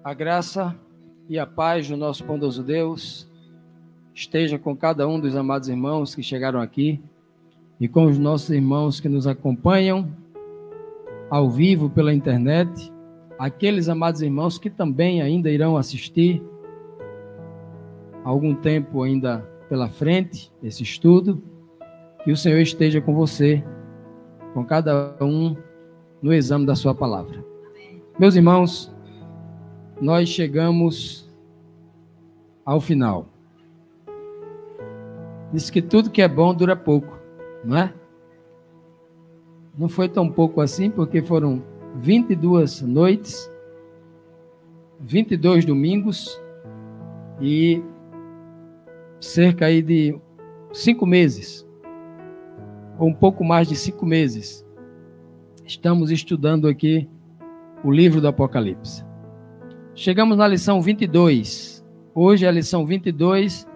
A graça e a paz do nosso bondoso Deus esteja com cada um dos amados irmãos que chegaram aqui e com os nossos irmãos que nos acompanham ao vivo pela internet, aqueles amados irmãos que também ainda irão assistir algum tempo ainda pela frente esse estudo, que o Senhor esteja com você, com cada um no exame da sua palavra. Meus irmãos, nós chegamos ao final. Diz que tudo que é bom dura pouco, não é? Não foi tão pouco assim, porque foram 22 noites, 22 domingos e cerca aí de 5 meses, ou um pouco mais de 5 meses. Estamos estudando aqui o livro do Apocalipse. Chegamos na lição 22. Hoje é a lição 22.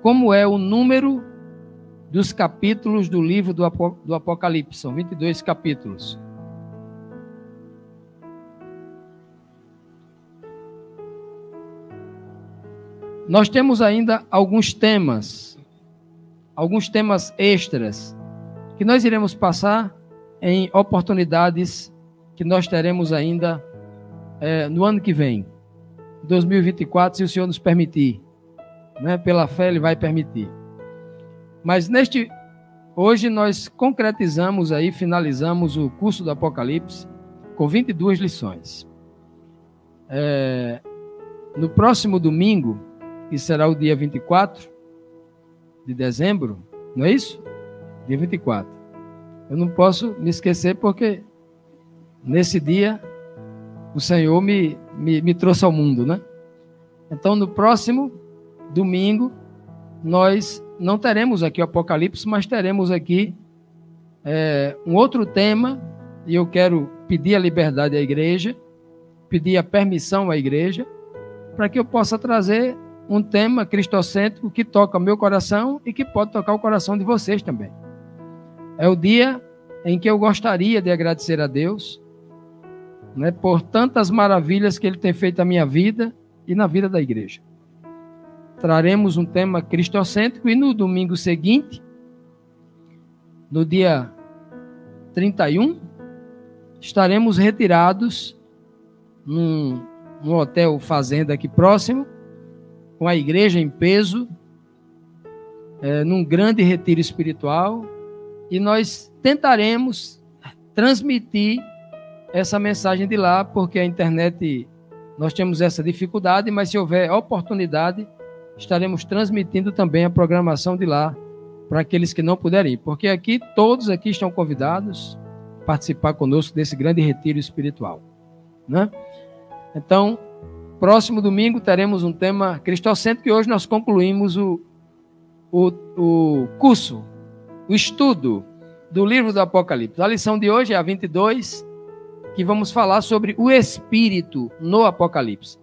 Como é o número dos capítulos do livro do Apocalipse? São 22 capítulos. Nós temos ainda alguns temas extras, que nós iremos passar em oportunidades que nós teremos ainda no ano que vem, 2024, se o Senhor nos permitir, né? Pela fé Ele vai permitir. Mas hoje nós concretizamos aí, finalizamos o curso do Apocalipse com 22 lições. No próximo domingo, que será o dia 24 de dezembro, não é isso? Dia 24. Eu não posso me esquecer porque nesse dia o Senhor me trouxe ao mundo, né? Então, no próximo domingo, nós não teremos aqui o Apocalipse, mas teremos aqui um outro tema, e eu quero pedir a liberdade à igreja, pedir a permissão à igreja, para que eu possa trazer um tema cristocêntrico que toca o meu coração e que pode tocar o coração de vocês também. É o dia em que eu gostaria de agradecer a Deus, né, por tantas maravilhas que Ele tem feito na minha vida e na vida da igreja. Traremos um tema cristocêntrico e no domingo seguinte, no dia 31, estaremos retirados num hotel fazenda aqui próximo, com a igreja em peso, num grande retiro espiritual, e nós tentaremos transmitir essa mensagem de lá, porque a internet, nós temos essa dificuldade, mas se houver oportunidade, estaremos transmitindo também a programação de lá, para aqueles que não puderem ir, porque aqui, todos aqui estão convidados a participar conosco desse grande retiro espiritual, né? Então, próximo domingo teremos um tema cristocêntrico, e hoje nós concluímos o curso, o estudo do livro do Apocalipse. A lição de hoje é a 22, que vamos falar sobre o Espírito no Apocalipse.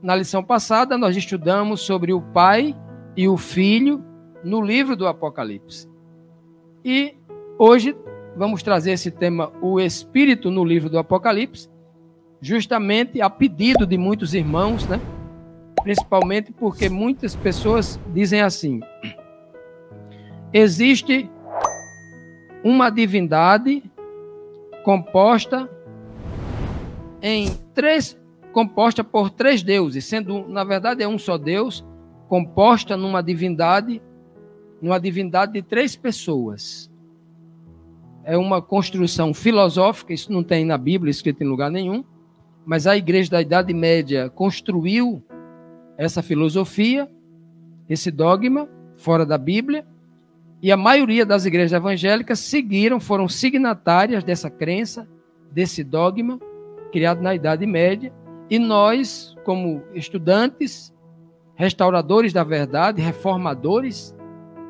Na lição passada, nós estudamos sobre o Pai e o Filho no livro do Apocalipse. E hoje vamos trazer esse tema, o Espírito no livro do Apocalipse, justamente a pedido de muitos irmãos, né? Principalmente porque muitas pessoas dizem assim: existe uma divindade composta por 3 deuses, sendo, na verdade, é um só Deus, composta numa divindade de 3 pessoas. É uma construção filosófica, isso não tem na Bíblia escrito em lugar nenhum, mas a igreja da Idade Média construiu essa filosofia, esse dogma, fora da Bíblia, e a maioria das igrejas evangélicas foram signatárias dessa crença, desse dogma, criado na Idade Média, e nós, como estudantes, restauradores da verdade, reformadores,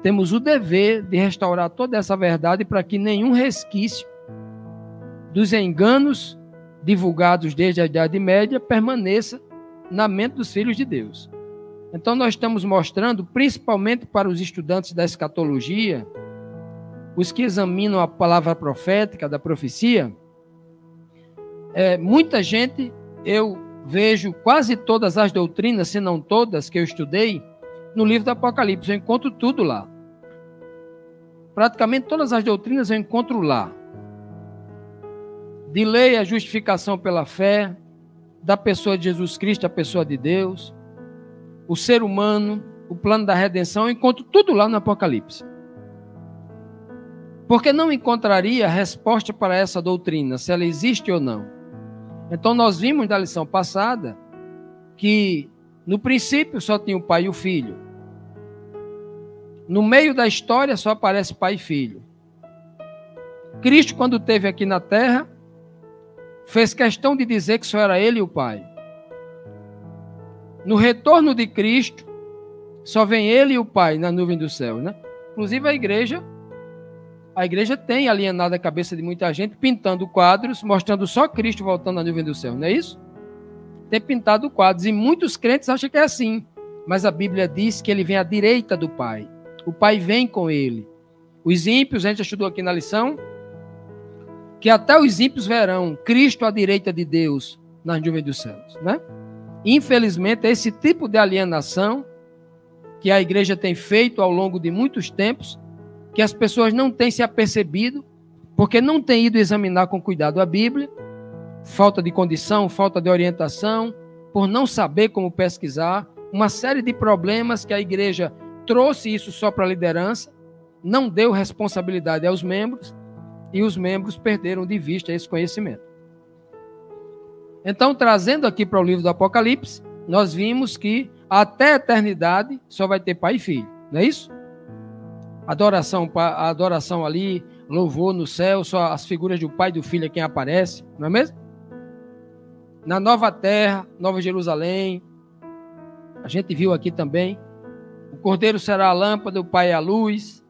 temos o dever de restaurar toda essa verdade para que nenhum resquício dos enganos divulgados desde a Idade Média permaneça na mente dos filhos de Deus. Então nós estamos mostrando, principalmente para os estudantes da escatologia, os que examinam a palavra profética da profecia, muita gente, eu vejo quase todas as doutrinas, se não todas, que eu estudei, no livro do Apocalipse. Eu encontro tudo lá. Praticamente todas as doutrinas eu encontro lá. De lei, a justificação pela fé, da pessoa de Jesus Cristo, a pessoa de Deus, o ser humano, o plano da redenção, eu encontro tudo lá no Apocalipse. Porque não encontraria resposta para essa doutrina, se ela existe ou não. Então nós vimos na lição passada que no princípio só tinha o pai e o filho. No meio da história só aparece pai e filho. Cristo, quando esteve aqui na terra, fez questão de dizer que só era ele e o pai. No retorno de Cristo, só vem ele e o pai na nuvem do céu, né? Inclusive a igreja tem alienado a cabeça de muita gente, pintando quadros, mostrando só Cristo voltando na nuvem do céu, não é isso? Tem pintado quadros, e muitos crentes acham que é assim, mas a Bíblia diz que ele vem à direita do Pai, o Pai vem com ele. Os ímpios, a gente estudou aqui na lição, que até os ímpios verão Cristo à direita de Deus nas nuvens dos céus, né? Infelizmente, é esse tipo de alienação que a igreja tem feito ao longo de muitos tempos, que as pessoas não têm se apercebido, porque não têm ido examinar com cuidado a Bíblia, falta de condição, falta de orientação, por não saber como pesquisar, uma série de problemas que a igreja trouxe isso só para a liderança, não deu responsabilidade aos membros, e os membros perderam de vista esse conhecimento. Então, trazendo aqui para o livro do Apocalipse, nós vimos que até a eternidade só vai ter pai e filho, não é isso? A adoração ali, louvor no céu, só as figuras do pai e do filho é quem aparece, não é mesmo? Na nova terra, Nova Jerusalém, a gente viu aqui também, o cordeiro será a lâmpada, o pai é a luz,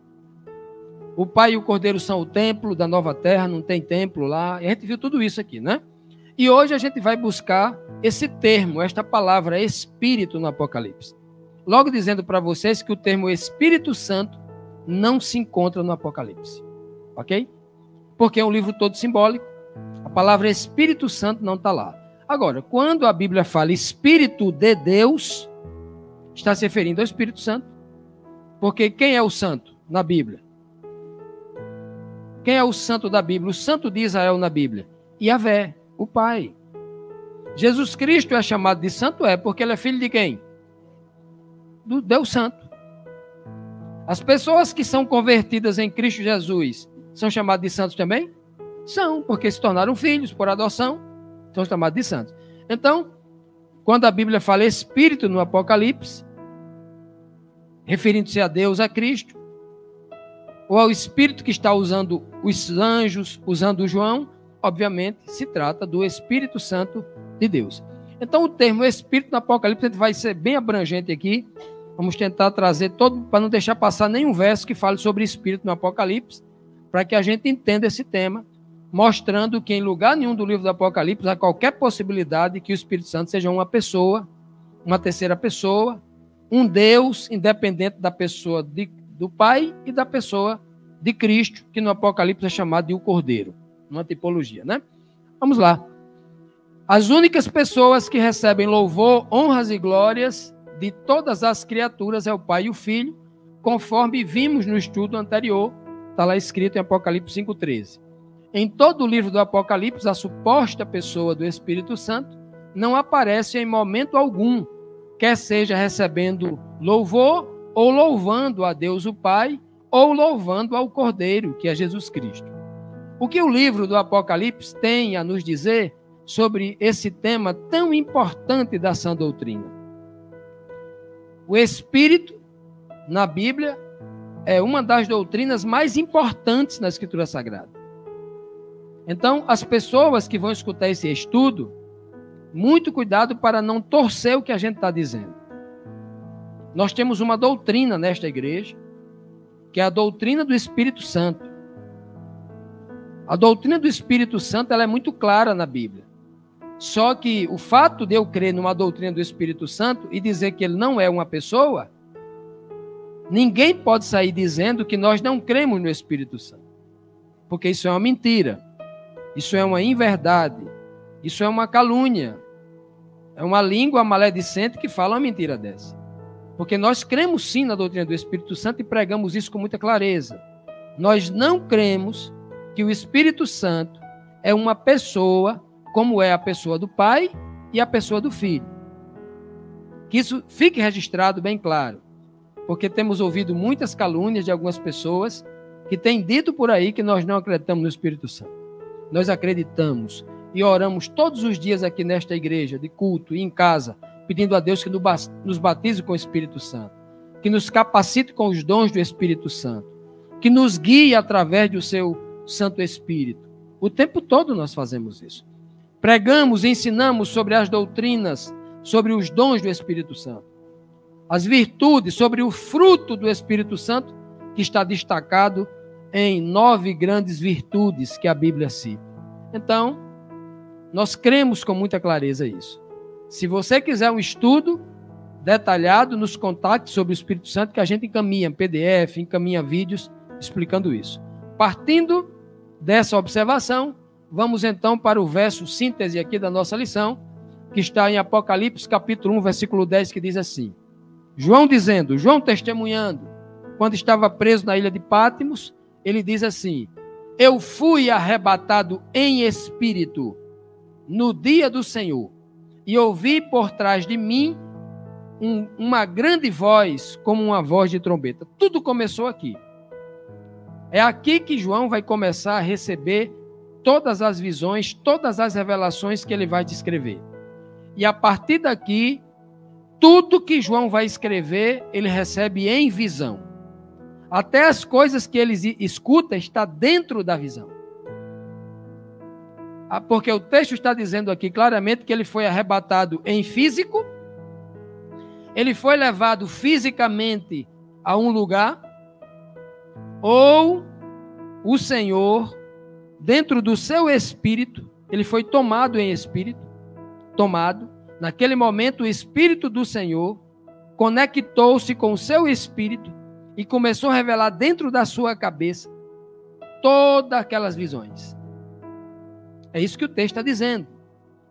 o pai e o cordeiro são o templo da nova terra, não tem templo lá, e a gente viu tudo isso aqui, né? E hoje a gente vai buscar esse termo, esta palavra Espírito no Apocalipse. Logo dizendo para vocês que o termo Espírito Santo não se encontra no Apocalipse, ok? Porque é um livro todo simbólico, a palavra Espírito Santo não está lá. Agora, quando a Bíblia fala Espírito de Deus, está se referindo ao Espírito Santo. Porque quem é o santo na Bíblia? Quem é o santo da Bíblia? O santo de Israel na Bíblia? Yahvé, o Pai. Jesus Cristo é chamado de santo porque ele é filho de quem? Do Deus Santo. As pessoas que são convertidas em Cristo Jesus são chamadas de santos também? São, porque se tornaram filhos por adoção, são chamados de santos. Então, quando a Bíblia fala Espírito no Apocalipse, referindo-se a Deus, a Cristo, ou ao Espírito que está usando os anjos, usando o João, obviamente se trata do Espírito Santo de Deus. Então o termo Espírito no Apocalipse a gente vai ser bem abrangente aqui, vamos tentar trazer todo, para não deixar passar nenhum verso que fale sobre Espírito no Apocalipse, para que a gente entenda esse tema, mostrando que em lugar nenhum do livro do Apocalipse há qualquer possibilidade que o Espírito Santo seja uma pessoa, uma terceira pessoa, um Deus independente da pessoa do Pai e da pessoa de Cristo, que no Apocalipse é chamado de o Cordeiro, uma tipologia, né? Vamos lá. As únicas pessoas que recebem louvor, honras e glórias de todas as criaturas é o Pai e o Filho, conforme vimos no estudo anterior, está lá escrito em Apocalipse 5,13. Em todo o livro do Apocalipse, a suposta pessoa do Espírito Santo não aparece em momento algum, quer seja recebendo louvor, ou louvando a Deus o Pai, ou louvando ao Cordeiro, que é Jesus Cristo. O que o livro do Apocalipse tem a nos dizer sobre esse tema tão importante da sã doutrina? O Espírito, na Bíblia, é uma das doutrinas mais importantes na Escritura Sagrada. Então, as pessoas que vão escutar esse estudo, muito cuidado para não torcer o que a gente está dizendo. Nós temos uma doutrina nesta igreja, que é a doutrina do Espírito Santo. A doutrina do Espírito Santo ela é muito clara na Bíblia. Só que o fato de eu crer numa doutrina do Espírito Santo e dizer que ele não é uma pessoa, ninguém pode sair dizendo que nós não cremos no Espírito Santo. Porque isso é uma mentira. Isso é uma inverdade. Isso é uma calúnia. É uma língua maledicente que fala uma mentira dessa. Porque nós cremos sim na doutrina do Espírito Santo e pregamos isso com muita clareza. Nós não cremos que o Espírito Santo é uma pessoa como é a pessoa do Pai e a pessoa do Filho. Que isso fique registrado bem claro. Porque temos ouvido muitas calúnias de algumas pessoas que têm dito por aí que nós não acreditamos no Espírito Santo. Nós acreditamos e oramos todos os dias aqui nesta igreja, de culto e em casa, pedindo a Deus que nos batize com o Espírito Santo, que nos capacite com os dons do Espírito Santo, que nos guie através do seu Santo Espírito. O tempo todo nós fazemos isso. Pregamos, ensinamos sobre as doutrinas, sobre os dons do Espírito Santo, as virtudes, sobre o fruto do Espírito Santo, que está destacado em 9 grandes virtudes que a Bíblia cita. Então, nós cremos com muita clareza isso. Se você quiser um estudo detalhado, nos contacte sobre o Espírito Santo, que a gente encaminha PDF, encaminha vídeos explicando isso. Partindo dessa observação, vamos então para o verso síntese aqui da nossa lição, que está em Apocalipse, capítulo 1, versículo 10, que diz assim: João testemunhando, quando estava preso na ilha de Pátimos, ele diz assim: eu fui arrebatado em espírito no dia do Senhor, e ouvi por trás de mim uma grande voz, como uma voz de trombeta. Tudo começou aqui. É aqui que João vai começar a receber todas as visões, todas as revelações que ele vai descrever. E a partir daqui, tudo que João vai escrever, ele recebe em visão. Até as coisas que ele escuta está dentro da visão. Porque o texto está dizendo aqui claramente que ele foi arrebatado em físico, ele foi levado fisicamente a um lugar, ou o Senhor, dentro do seu espírito, ele foi tomado em espírito, naquele momento o Espírito do Senhor conectou-se com o seu espírito e começou a revelar dentro da sua cabeça todas aquelas visões. É isso que o texto está dizendo.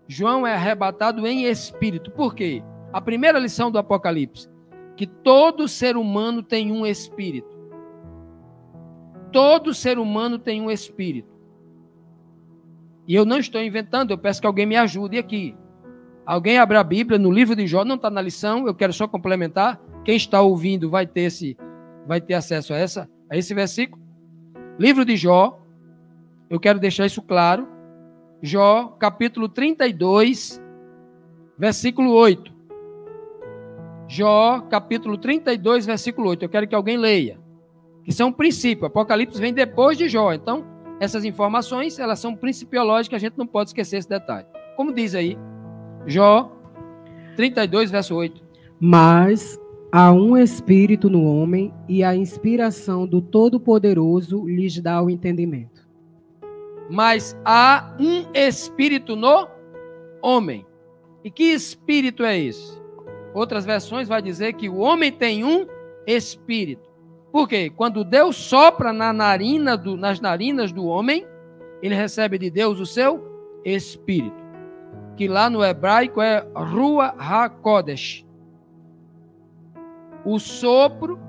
João é arrebatado em espírito. Por quê? A primeira lição do Apocalipse, que todo ser humano tem um espírito. Todo ser humano tem um espírito. E eu não estou inventando, eu peço que alguém me ajude aqui. Alguém abre a Bíblia no livro de Jó, não está na lição, eu quero só complementar. Quem está ouvindo vai ter acesso a esse versículo. Livro de Jó, eu quero deixar isso claro. Jó, capítulo 32, versículo 8. Jó, capítulo 32, versículo 8. Eu quero que alguém leia. Isso é um princípio. Apocalipse vem depois de Jó. Então, essas informações, elas são principiológicas, a gente não pode esquecer esse detalhe. Como diz aí, Jó 32, verso 8. Mas há um espírito no homem e a inspiração do Todo-Poderoso lhes dá o entendimento. Mas há um espírito no homem. E que espírito é esse? Outras versões vai dizer que o homem tem um espírito. Por quê? Quando Deus sopra nas narinas do homem, ele recebe de Deus o seu espírito, que lá no hebraico é Ruach HaKodesh. O sopro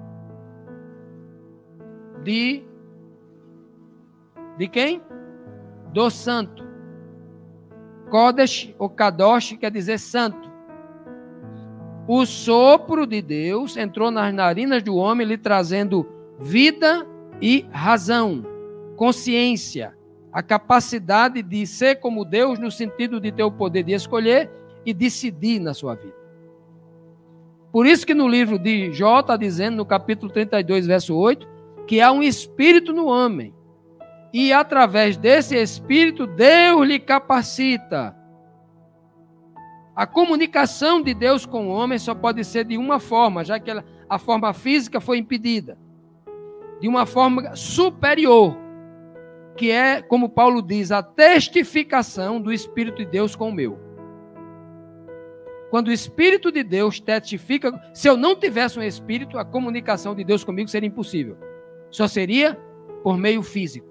de quem? Do santo. Kodesh ou Kadosh quer dizer santo. O sopro de Deus entrou nas narinas do homem, lhe trazendo vida e razão, consciência, a capacidade de ser como Deus, no sentido de ter o poder de escolher e decidir na sua vida. Por isso que no livro de Jó está dizendo, no capítulo 32, verso 8, que há um espírito no homem. E através desse espírito, Deus lhe capacita. A comunicação de Deus com o homem só pode ser de uma forma, já que a forma física foi impedida. De uma forma superior, que é, como Paulo diz, a testificação do Espírito de Deus com o meu. Quando o Espírito de Deus testifica, se eu não tivesse um Espírito, a comunicação de Deus comigo seria impossível. Só seria por meio físico.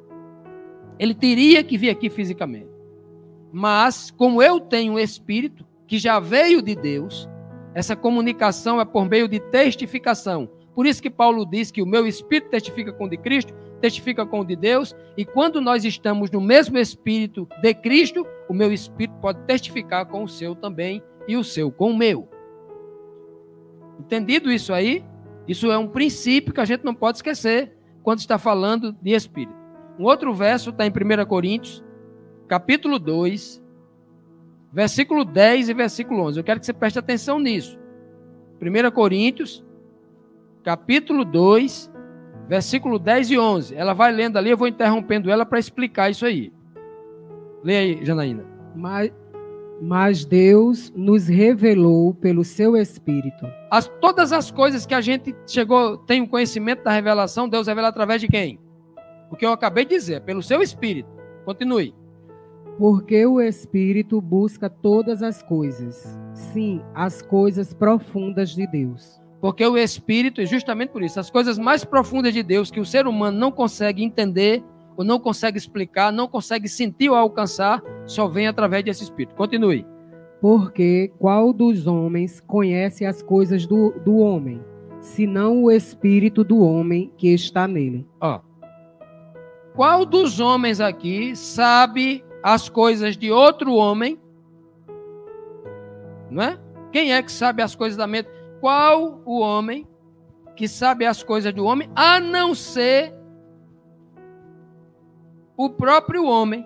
Ele teria que vir aqui fisicamente. Mas, como eu tenho um Espírito, que já veio de Deus. Essa comunicação é por meio de testificação. Por isso que Paulo diz que o meu espírito testifica com o de Cristo, testifica com o de Deus, e quando nós estamos no mesmo espírito de Cristo, o meu espírito pode testificar com o seu também, e o seu com o meu. Entendido isso aí? Isso é um princípio que a gente não pode esquecer quando está falando de espírito. Um outro verso está em 1 Coríntios, capítulo 2, versículo 10 e versículo 11. Eu quero que você preste atenção nisso. 1 Coríntios, capítulo 2, versículo 10 e 11. Ela vai lendo ali, eu vou interrompendo ela para explicar isso aí. Leia aí, Janaína. Mas Deus nos revelou pelo seu Espírito. Todas as coisas que a gente tem o conhecimento da revelação, Deus revela através de quem? O que eu acabei de dizer, pelo seu Espírito. Continue. Porque o Espírito busca todas as coisas, sim, as coisas profundas de Deus. Porque o Espírito, e justamente por isso, as coisas mais profundas de Deus que o ser humano não consegue entender, ou não consegue explicar, não consegue sentir ou alcançar, só vem através desse Espírito. Continue. Porque qual dos homens conhece as coisas do homem, senão o Espírito do homem que está nele? Qual dos homens aqui sabe as coisas de outro homem? Não é? Quem é que sabe as coisas da mente? Qual o homem que sabe as coisas do homem, a não ser o próprio homem,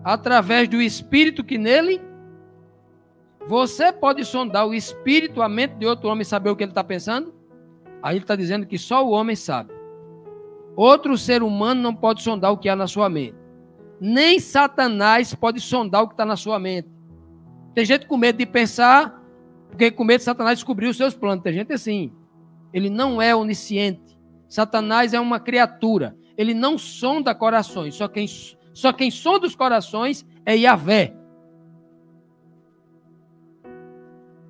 através do Espírito que nele? Você pode sondar o Espírito, a mente de outro homem e saber o que ele está pensando? Aí ele está dizendo que só o homem sabe. Outro ser humano não pode sondar o que há na sua mente. Nem Satanás pode sondar o que está na sua mente. Tem gente com medo de pensar, porque com medo de Satanás descobrir os seus planos. Tem gente assim. Ele não é onisciente. Satanás é uma criatura. Ele não sonda corações. Só quem sonda os corações é Yahvé.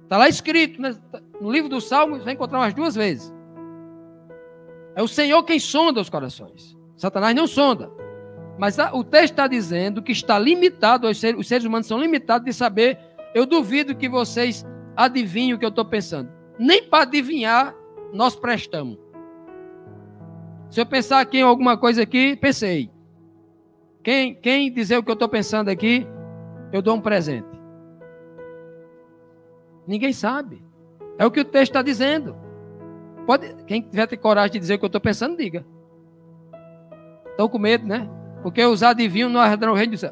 Está lá escrito, né? No livro dos Salmos, você vai encontrar umas 2 vezes. É o Senhor quem sonda os corações. Satanás não sonda. Mas o texto está dizendo que está limitado, os seres humanos são limitados de saber. Eu duvido que vocês adivinhem o que eu estou pensando. Nem para adivinhar nós prestamos. Se eu pensar aqui em alguma coisa aqui, pensei. Quem dizer o que eu estou pensando aqui, eu dou um presente. Ninguém sabe. É o que o texto está dizendo. Quem tiver ter coragem de dizer o que eu estou pensando, diga. Estão com medo, né? Porque os adivinhos não herdarão o reino do céu.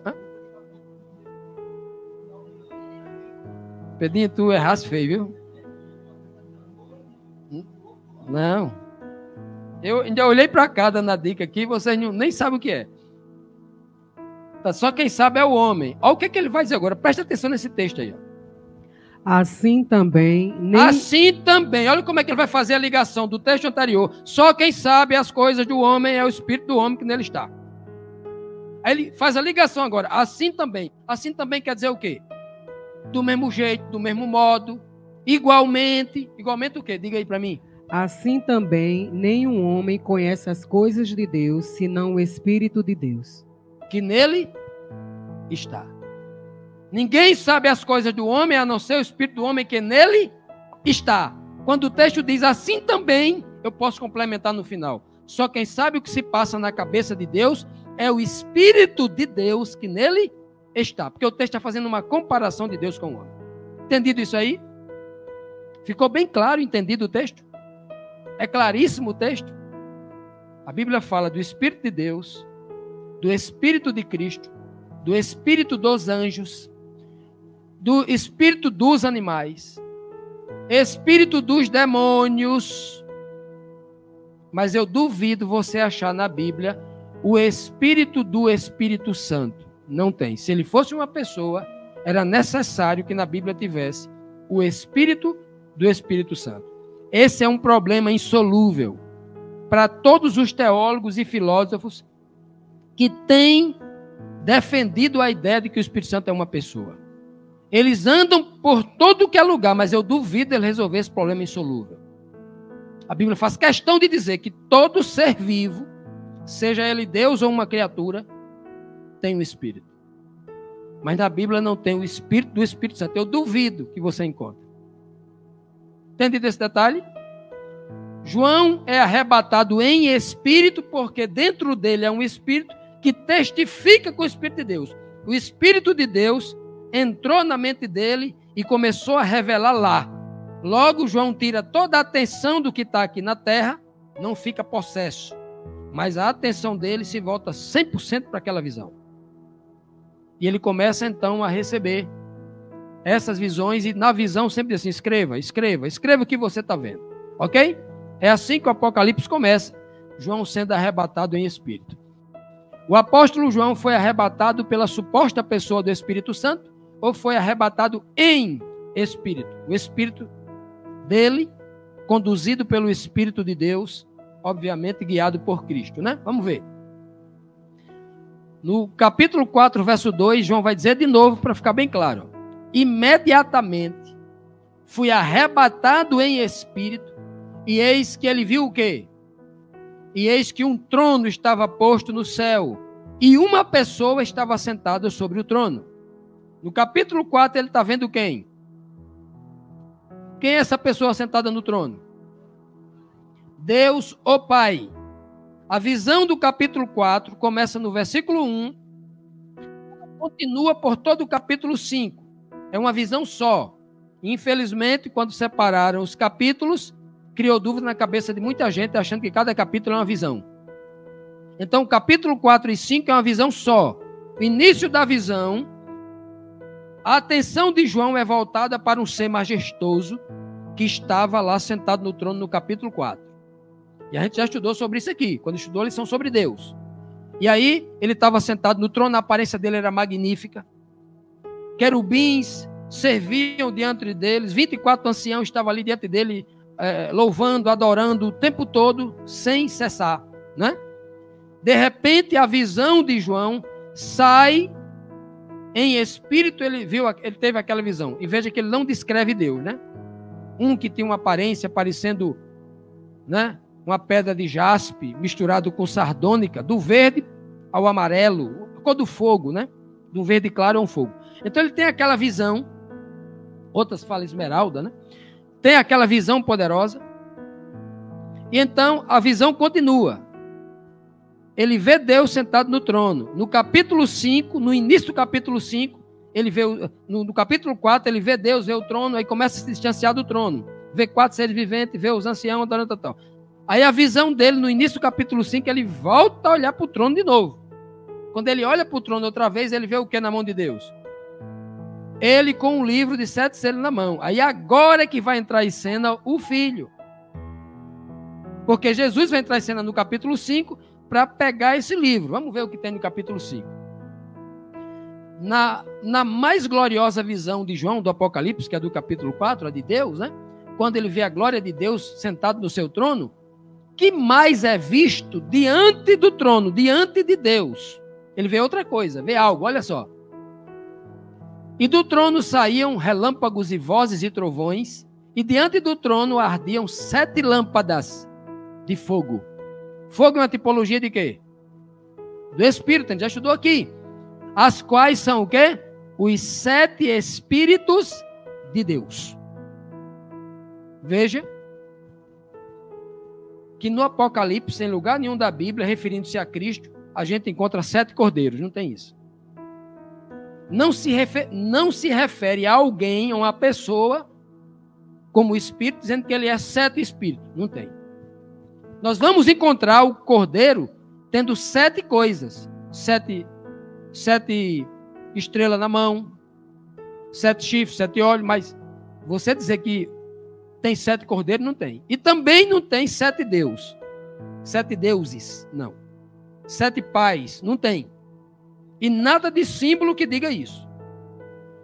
Pedrinho, tu erraste feio, viu? Não. Eu ainda olhei para cá dando a dica aqui, vocês nem sabem o que é. Tá, só quem sabe é o homem. Olha o que ele vai dizer agora. Presta atenção nesse texto aí. Assim também... Assim também. Olha como é que ele vai fazer a ligação do texto anterior. Só quem sabe as coisas do homem é o espírito do homem que nele está. Aí ele faz a ligação agora. Assim também. Assim também quer dizer o quê? Do mesmo jeito, do mesmo modo, igualmente. Igualmente o quê? Diga aí para mim. Assim também, nenhum homem conhece as coisas de Deus, senão o Espírito de Deus, que nele está. Ninguém sabe as coisas do homem, a não ser o Espírito do homem que nele está. Quando o texto diz assim também, eu posso complementar no final. Só quem sabe o que se passa na cabeça de Deus é o Espírito de Deus que nele está. Porque o texto está fazendo uma comparação de Deus com o homem. Entendido isso aí? Ficou bem claro, entendido o texto? É claríssimo o texto? A Bíblia fala do Espírito de Deus, do Espírito de Cristo, do Espírito dos anjos, do Espírito dos animais, Espírito dos demônios. Mas eu duvido você achar na Bíblia o Espírito do Espírito Santo. Não tem. Se ele fosse uma pessoa, era necessário que na Bíblia tivesse o Espírito do Espírito Santo. Esse é um problema insolúvel para todos os teólogos e filósofos que têm defendido a ideia de que o Espírito Santo é uma pessoa. Eles andam por todo que é lugar, mas eu duvido ele resolver esse problema insolúvel. A Bíblia faz questão de dizer que todo ser vivo, seja ele Deus ou uma criatura, tem um Espírito. Mas na Bíblia não tem o Espírito do Espírito Santo. Eu duvido que você encontre. Entendido esse detalhe? João é arrebatado em espírito, porque dentro dele é um espírito que testifica com o Espírito de Deus. O Espírito de Deus entrou na mente dele e começou a revelar lá. Logo, João tira toda a atenção do que está aqui na terra, não fica possesso. Mas a atenção dele se volta 100% para aquela visão. E ele começa então a receber essas visões, e na visão sempre diz assim: escreva o que você está vendo. Ok? É assim que o Apocalipse começa, João sendo arrebatado em espírito. O apóstolo João foi arrebatado pela suposta pessoa do Espírito Santo, ou foi arrebatado em espírito? O espírito dele, conduzido pelo Espírito de Deus, obviamente guiado por Cristo, né? Vamos ver. No capítulo 4, verso 2, João vai dizer de novo para ficar bem claro: imediatamente fui arrebatado em espírito, e eis que ele viu o quê? E eis que um trono estava posto no céu, e uma pessoa estava sentada sobre o trono. No capítulo 4, ele está vendo quem? Quem é essa pessoa sentada no trono? Deus, o Pai. A visão do capítulo 4 começa no versículo 1, continua por todo o capítulo 5. É uma visão só. Infelizmente, quando separaram os capítulos, criou dúvida na cabeça de muita gente, achando que cada capítulo é uma visão. Então, capítulo 4 e 5 é uma visão só. O início da visão, a atenção de João é voltada para um ser majestoso que estava lá sentado no trono no capítulo 4. E a gente já estudou sobre isso aqui, quando estudou a lição sobre Deus. E aí, ele estava sentado no trono, a aparência dele era magnífica. Querubins serviam diante deles, 24 anciãos estavam ali diante dele, louvando, adorando o tempo todo, sem cessar, né? De repente, a visão de João sai em espírito, ele teve aquela visão. E veja que ele não descreve Deus, né? Um que tinha uma aparência parecendo, né, uma pedra de jaspe misturado com sardônica, do verde ao amarelo, a cor do fogo, né? Do verde claro ao fogo. Então ele tem aquela visão, outras falam esmeralda, né? Tem aquela visão poderosa. E então a visão continua. Ele vê Deus sentado no trono. No capítulo 5, no início do capítulo 5, ele vê, no capítulo 4, ele vê Deus, vê o trono, aí começa a se distanciar do trono. Vê 4 seres viventes, vê os anciãos, tal. Aí a visão dele, no início do capítulo 5, ele volta a olhar para o trono de novo. Quando ele olha para o trono outra vez, ele vê o que na mão de Deus? Ele com um livro de 7 selos na mão. Aí agora é que vai entrar em cena o Filho. Porque Jesus vai entrar em cena no capítulo 5 para pegar esse livro. Vamos ver o que tem no capítulo 5. Na mais gloriosa visão de João, do Apocalipse, que é do capítulo 4, a de Deus, né? Quando ele vê a glória de Deus sentado no seu trono, que mais é visto diante do trono, diante de Deus? Ele vê outra coisa, vê algo, olha só. E do trono saíam relâmpagos e vozes e trovões, e diante do trono ardiam 7 lâmpadas de fogo. Fogo é uma tipologia de quê? Do Espírito, a gente já estudou aqui. As quais são o quê? Os 7 Espíritos de Deus. Veja que no Apocalipse, em lugar nenhum da Bíblia, referindo-se a Cristo, a gente encontra 7 cordeiros, não tem isso. Não se refere a alguém, a uma pessoa, como Espírito, dizendo que ele é 7 Espíritos. Não tem. Nós vamos encontrar o cordeiro tendo 7 coisas. 7 estrelas na mão, 7 chifres, 7 olhos, mas você dizer que tem 7 cordeiros, não tem. E também não tem 7 deuses. 7 deuses, não. 7 pais, não tem. E nada de símbolo que diga isso.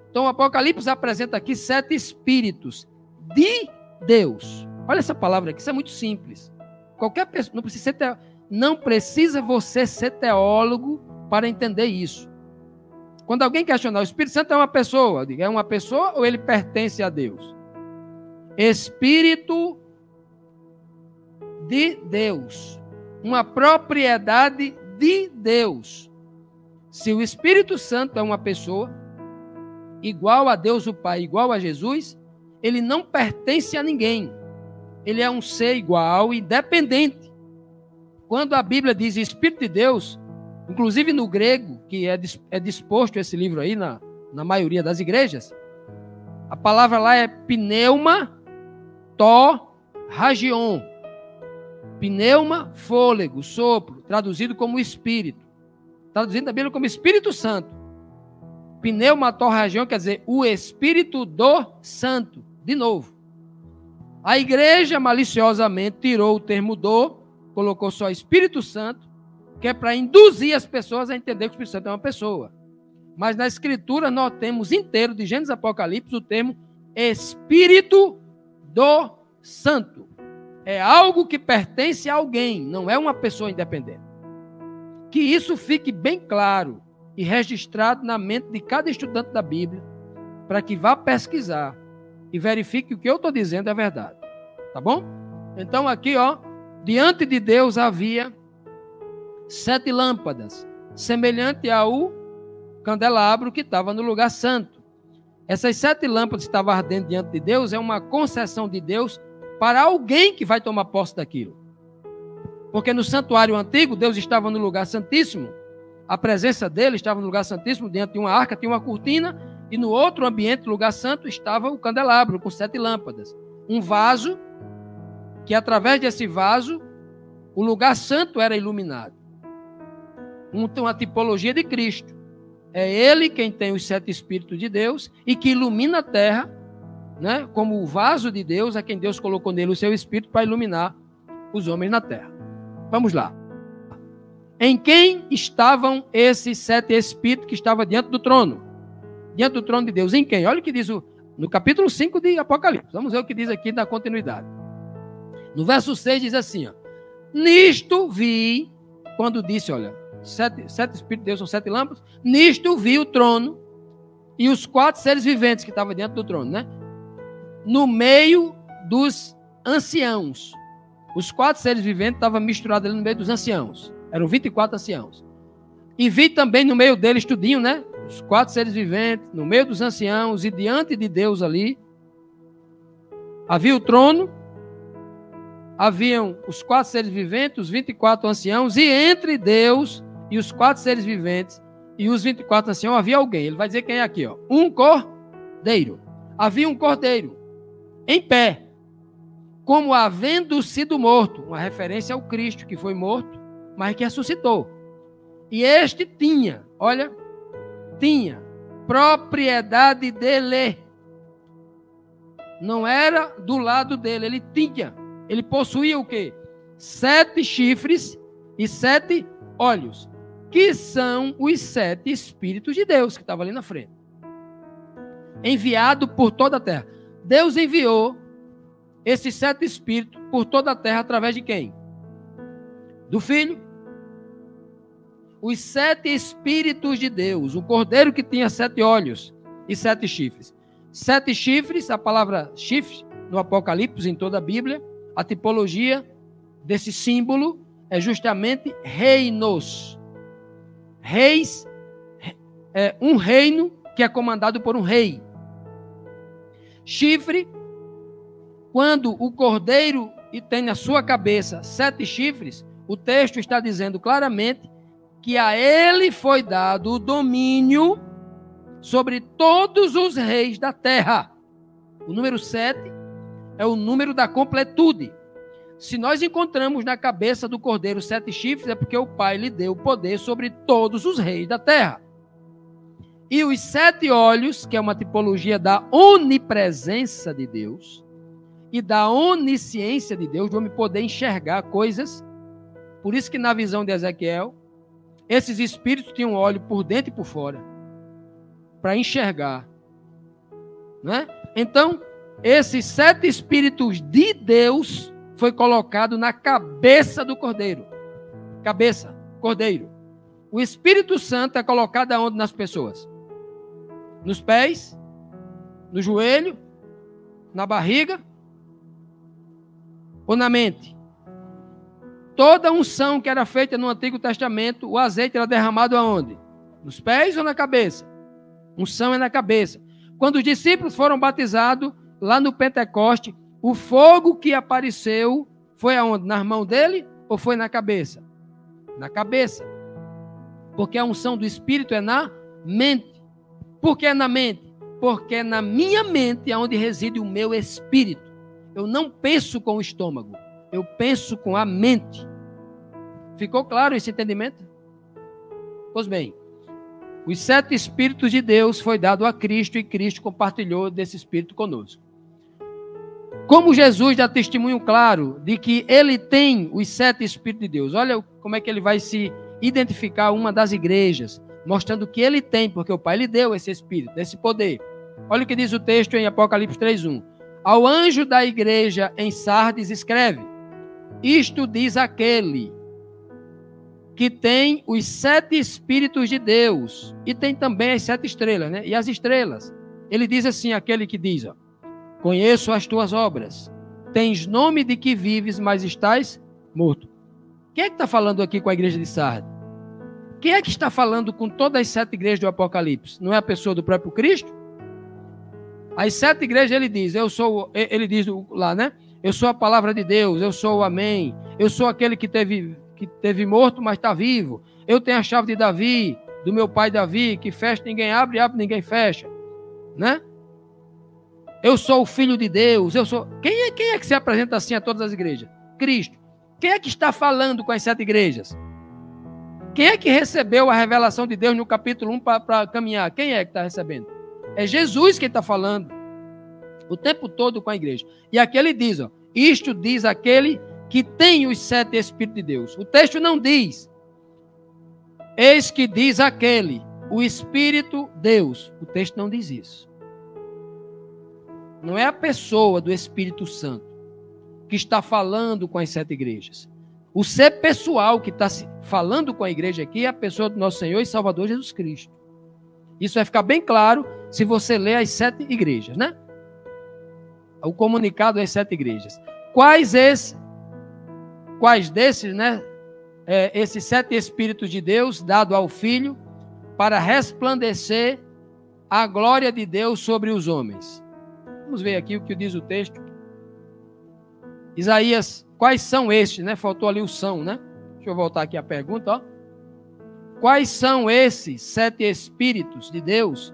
Então o Apocalipse apresenta aqui 7 espíritos de Deus. Olha essa palavra aqui, isso é muito simples. Qualquer pessoa, não precisa você ser teólogo para entender isso. Quando alguém questionar, o Espírito Santo é uma pessoa, eu digo, é uma pessoa ou ele pertence a Deus? Espírito de Deus, uma propriedade de Deus. Se o Espírito Santo é uma pessoa, igual a Deus o Pai, igual a Jesus, ele não pertence a ninguém. Ele é um ser igual, independente. Quando a Bíblia diz Espírito de Deus, inclusive no grego, que é disposto esse livro aí na maioria das igrejas, a palavra lá é pneuma, ragion. Pneuma, fôlego, sopro, traduzido como Espírito. Traduzido na Bíblia como Espírito Santo. Pneuma, ragion quer dizer o Espírito do Santo. De novo. A igreja maliciosamente tirou o termo do, colocou só Espírito Santo, que é para induzir as pessoas a entender que o Espírito Santo é uma pessoa. Mas na Escritura nós temos inteiro, de Gênesis e Apocalipse, o termo Espírito do Santo. É algo que pertence a alguém, não é uma pessoa independente. Que isso fique bem claro e registrado na mente de cada estudante da Bíblia, para que vá pesquisar e verifique que o que eu estou dizendo é verdade. Tá bom? Então aqui, ó, diante de Deus havia 7 lâmpadas, semelhante ao candelabro que estava no lugar santo. Essas 7 lâmpadas que estavam ardendo diante de Deus é uma concessão de Deus para alguém que vai tomar posse daquilo. Porque no santuário antigo, Deus estava no lugar santíssimo, a presença dele estava no lugar santíssimo, diante de uma arca, tinha uma cortina, e no outro ambiente, lugar santo, estava o candelabro com 7 lâmpadas. Um vaso, que através desse vaso, o lugar santo era iluminado. Uma tipologia de Cristo. É ele quem tem os 7 Espíritos de Deus e que ilumina a terra, né, como o vaso de Deus, a quem Deus colocou nele o seu Espírito para iluminar os homens na terra. Vamos lá. Em quem estavam esses 7 Espíritos que estavam diante do trono? Diante do trono de Deus. Em quem? Olha o que diz no capítulo 5 de Apocalipse. Vamos ver o que diz aqui na continuidade. No verso 6 diz assim, ó, nisto vi, quando disse, olha, 7 Espíritos de Deus são 7 lâmpadas, nisto vi o trono e os 4 seres viventes que estavam diante do trono, né? No meio dos anciãos. Os 4 seres viventes estavam misturados ali no meio dos anciãos. Eram 24 anciãos. E vi também no meio deles tudinho, né? Os 4 seres viventes, no meio dos anciãos e diante de Deus ali. Havia o trono, haviam os 4 seres viventes, os 24 anciãos, e entre Deus e os 4 seres viventes e os 24 anciãos havia alguém. Ele vai dizer quem é aqui, ó. Um cordeiro. Havia um cordeiro em pé, como havendo sido morto. Uma referência ao Cristo que foi morto, mas que ressuscitou. E este tinha, olha, tinha propriedade dele. Não era do lado dele, ele tinha. Ele possuía o quê? 7 chifres e 7 olhos, que são os 7 Espíritos de Deus que estavam ali na frente. Enviado por toda a terra. Deus enviou esses 7 Espíritos por toda a terra através de quem? Do Filho. Os 7 Espíritos de Deus. O cordeiro que tinha 7 olhos e 7 chifres. 7 chifres, a palavra chifre, no Apocalipse, em toda a Bíblia, a tipologia desse símbolo é justamente reinos. Reis é um reino que é comandado por um rei. Chifre, quando o cordeiro tem na sua cabeça 7 chifres, o texto está dizendo claramente que a ele foi dado o domínio sobre todos os reis da terra. O número 7 é o número da completude. Se nós encontramos na cabeça do cordeiro 7 chifres, é porque o Pai lhe deu poder sobre todos os reis da terra. E os 7 olhos, que é uma tipologia da onipresença de Deus e da onisciência de Deus, de homem poder enxergar coisas. Por isso que na visão de Ezequiel, esses espíritos tinham olho por dentro e por fora, para enxergar. Né? Então, esses 7 espíritos de Deus foi colocado na cabeça do cordeiro. Cabeça, cordeiro. O Espírito Santo é colocado aonde nas pessoas? Nos pés, no joelho, na barriga ou na mente? Toda unção que era feita no Antigo Testamento, o azeite era derramado aonde? Nos pés ou na cabeça? Unção é na cabeça. Quando os discípulos foram batizados, lá no Pentecoste, o fogo que apareceu foi aonde? Nas mãos dele ou foi na cabeça? Na cabeça. Porque a unção do Espírito é na mente. Por que é na mente? Porque é na minha mente é onde reside o meu espírito. Eu não penso com o estômago, eu penso com a mente. Ficou claro esse entendimento? Pois bem, os 7 Espíritos de Deus foi dado a Cristo e Cristo compartilhou desse Espírito conosco. Como Jesus dá testemunho claro de que ele tem os 7 Espíritos de Deus, olha como é que ele vai se identificar uma das igrejas, mostrando que ele tem, porque o Pai lhe deu esse Espírito, esse poder. Olha o que diz o texto em Apocalipse 3:1. Ao anjo da igreja em Sardes escreve: isto diz aquele que tem os 7 Espíritos de Deus, e tem também as 7 estrelas, né? E as estrelas. Ele diz assim, aquele que diz, ó, conheço as tuas obras, tens nome de que vives, mas estás morto. Quem é que está falando aqui com a igreja de Sardes? Quem é que está falando com todas as 7 igrejas do Apocalipse? Não é a pessoa do próprio Cristo? As 7 igrejas ele diz, ele diz lá, né? Eu sou a palavra de Deus, eu sou o amém, eu sou aquele que teve morto, mas está vivo. Eu tenho a chave de Davi, do meu pai Davi, que fecha ninguém abre, abre ninguém fecha, né? Eu sou o filho de Deus, eu sou... Quem é que se apresenta assim a todas as igrejas? Cristo. Quem é que está falando com as 7 igrejas? Quem é que recebeu a revelação de Deus no capítulo 1 para caminhar? Quem é que está recebendo? É Jesus que está falando o tempo todo com a igreja. E aqui ele diz, ó, isto diz aquele que tem os 7 Espíritos de Deus. O texto não diz, eis que diz aquele, o Espírito Deus. O texto não diz isso. Não é a pessoa do Espírito Santo que está falando com as 7 igrejas. O ser pessoal que está falando com a igreja aqui é a pessoa do nosso Senhor e Salvador Jesus Cristo. Isso vai ficar bem claro se você ler as 7 igrejas, né? O comunicado das 7 igrejas. Quais desses, né? Esses 7 Espíritos de Deus dado ao Filho para resplandecer a glória de Deus sobre os homens. Vamos ver aqui o que diz o texto. Isaías, quais são estes, né? Faltou ali o são, né? Deixa eu voltar aqui a pergunta, ó. Quais são esses 7 Espíritos de Deus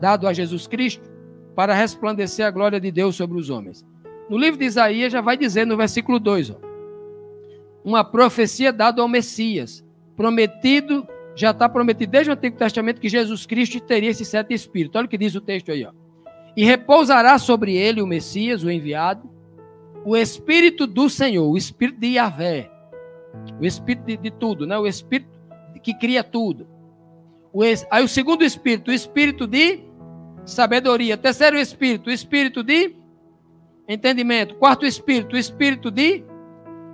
dado a Jesus Cristo para resplandecer a glória de Deus sobre os homens? No livro de Isaías já vai dizer no versículo 2, ó, uma profecia dada ao Messias, prometido, já está prometido desde o Antigo Testamento que Jesus Cristo teria esses 7 Espíritos. Olha o que diz o texto aí, ó. E repousará sobre ele o Messias, o enviado, o Espírito do Senhor, o Espírito de Yahvé, o Espírito de tudo, né? O Espírito que cria tudo. Aí o segundo Espírito, o Espírito de sabedoria. Terceiro Espírito, o Espírito de entendimento. Quarto Espírito, o Espírito de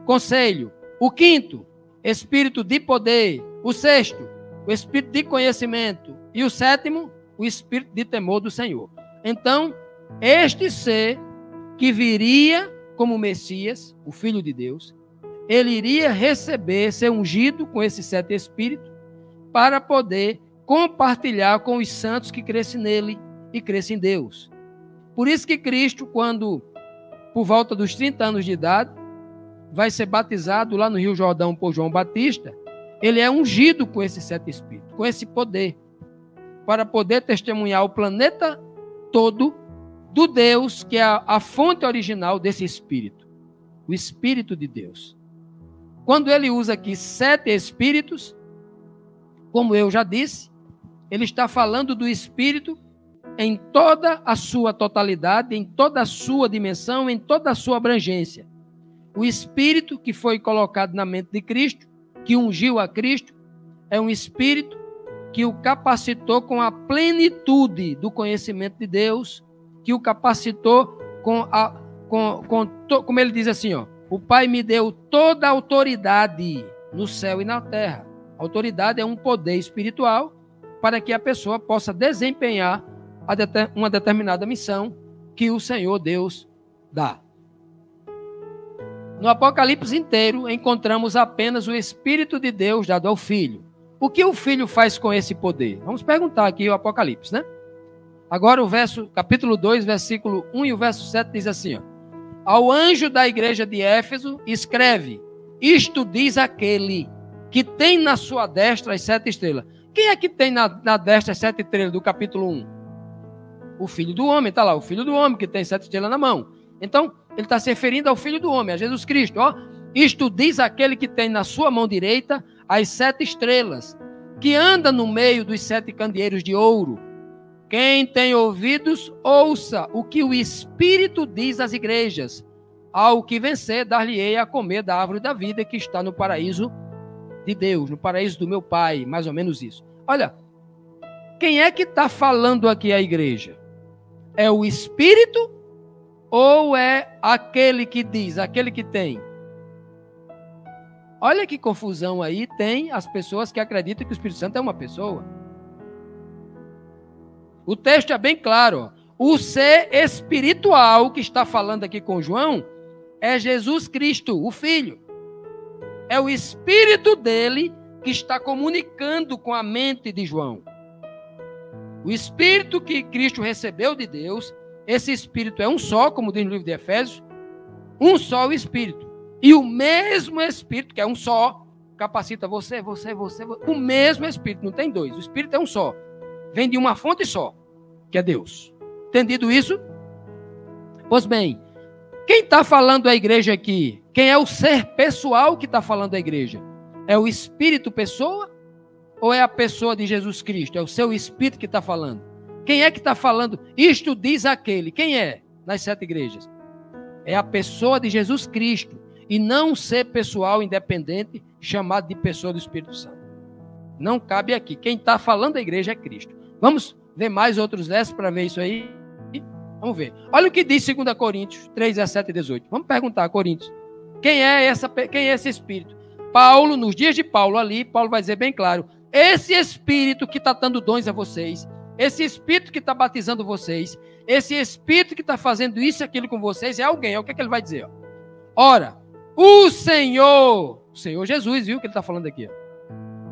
conselho. O quinto, Espírito de poder. O sexto, o Espírito de conhecimento. E o sétimo, o Espírito de temor do Senhor. Então, este ser que viria como Messias, o Filho de Deus, ele iria receber, ser ungido com esses 7 Espíritos para poder compartilhar com os santos que crescem nele e crescem em Deus. Por isso que Cristo, quando, por volta dos 30 anos de idade, vai ser batizado lá no Rio Jordão por João Batista, ele é ungido com esses 7 Espíritos, com esse poder, para poder testemunhar o planeta todo do Deus que é a fonte original desse Espírito, o Espírito de Deus. Quando ele usa aqui 7 Espíritos, como eu já disse, ele está falando do Espírito em toda a sua totalidade, em toda a sua dimensão, em toda a sua abrangência. O Espírito que foi colocado na mente de Cristo, que ungiu a Cristo, é um Espírito que o capacitou com a plenitude do conhecimento de Deus, que o capacitou como ele diz assim, ó, o Pai me deu toda a autoridade no céu e na terra. A autoridade é um poder espiritual para que a pessoa possa desempenhar uma determinada missão que o Senhor Deus dá. No Apocalipse inteiro, encontramos apenas o Espírito de Deus dado ao Filho. O que o Filho faz com esse poder? Vamos perguntar aqui o Apocalipse, né? Agora o capítulo 2, versículo 1 e o verso 7 diz assim, ó. Ao anjo da igreja de Éfeso, escreve, isto diz aquele que tem na sua destra as 7 estrelas. Quem é que tem na destra as 7 estrelas do capítulo 1? O Filho do Homem, está lá, o Filho do Homem que tem 7 estrelas na mão. Então, ele está se referindo ao Filho do Homem, a Jesus Cristo. Ó. Isto diz aquele que tem na sua mão direita as 7 estrelas, que anda no meio dos 7 candeeiros de ouro. Quem tem ouvidos, ouça o que o Espírito diz às igrejas. Ao que vencer, dar-lhe-ei a comer da árvore da vida que está no paraíso de Deus, no paraíso do meu Pai, mais ou menos isso. Olha, quem é que está falando aqui a igreja? É o Espírito ou é aquele que diz, aquele que tem? Olha que confusão aí tem as pessoas que acreditam que o Espírito Santo é uma pessoa. O texto é bem claro. O ser espiritual que está falando aqui com João é Jesus Cristo, o Filho. É o Espírito dele que está comunicando com a mente de João. O Espírito que Cristo recebeu de Deus, esse Espírito é um só, como diz no livro de Efésios, um só o Espírito. E o mesmo Espírito, que é um só, capacita você. O mesmo Espírito, não tem dois. O Espírito é um só. Vem de uma fonte só, que é Deus. Entendido isso? Pois bem, quem está falando à igreja aqui? Quem é o ser pessoal que está falando à igreja? É o Espírito pessoa? Ou é a pessoa de Jesus Cristo? É o seu Espírito que está falando? Quem é que está falando? Isto diz aquele. Quem é nas 7 igrejas? É a pessoa de Jesus Cristo. E não um ser pessoal independente chamado de pessoa do Espírito Santo. Não cabe aqui. Quem está falando à igreja é Cristo. Vamos ver mais outros versos para ver isso aí? Vamos ver. Olha o que diz 2 Coríntios 3, 17 e 18. Vamos perguntar a Coríntios. Quem é esse Espírito? Paulo, nos dias de Paulo ali, Paulo vai dizer bem claro, esse Espírito que está dando dons a vocês, esse Espírito que está batizando vocês, esse Espírito que está fazendo isso e aquilo com vocês, é alguém. O que é que ele vai dizer? Ora, o Senhor Jesus, viu o que ele está falando aqui?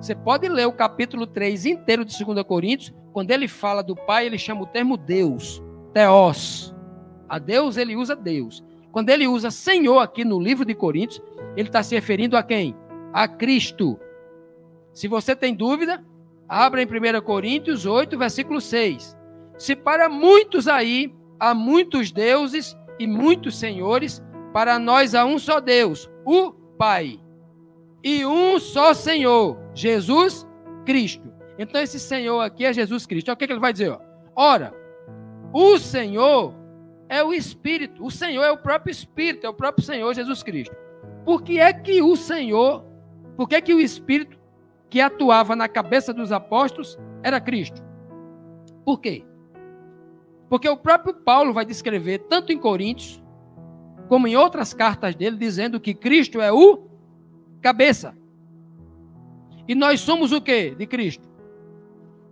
Você pode ler o capítulo 3 inteiro de 2 Coríntios, quando ele fala do Pai, ele chama o termo Deus, Theos. A Deus, ele usa Deus. Quando ele usa Senhor aqui no livro de Coríntios, ele está se referindo a quem? A Cristo. Se você tem dúvida, abra em 1 Coríntios 8, versículo 6. Se para muitos aí, há muitos deuses e muitos senhores, para nós há um só Deus, o Pai. E um só Senhor, Jesus Cristo. Então esse Senhor aqui é Jesus Cristo. Olha o que ele vai dizer. Ora, o Senhor é o Espírito. O Senhor é o próprio Espírito, é o próprio Senhor Jesus Cristo. Por que é que o Senhor, por que é que o Espírito que atuava na cabeça dos apóstolos era Cristo? Por quê? Porque o próprio Paulo vai descrever, tanto em Coríntios, como em outras cartas dele, dizendo que Cristo é o cabeça. E nós somos o quê de Cristo?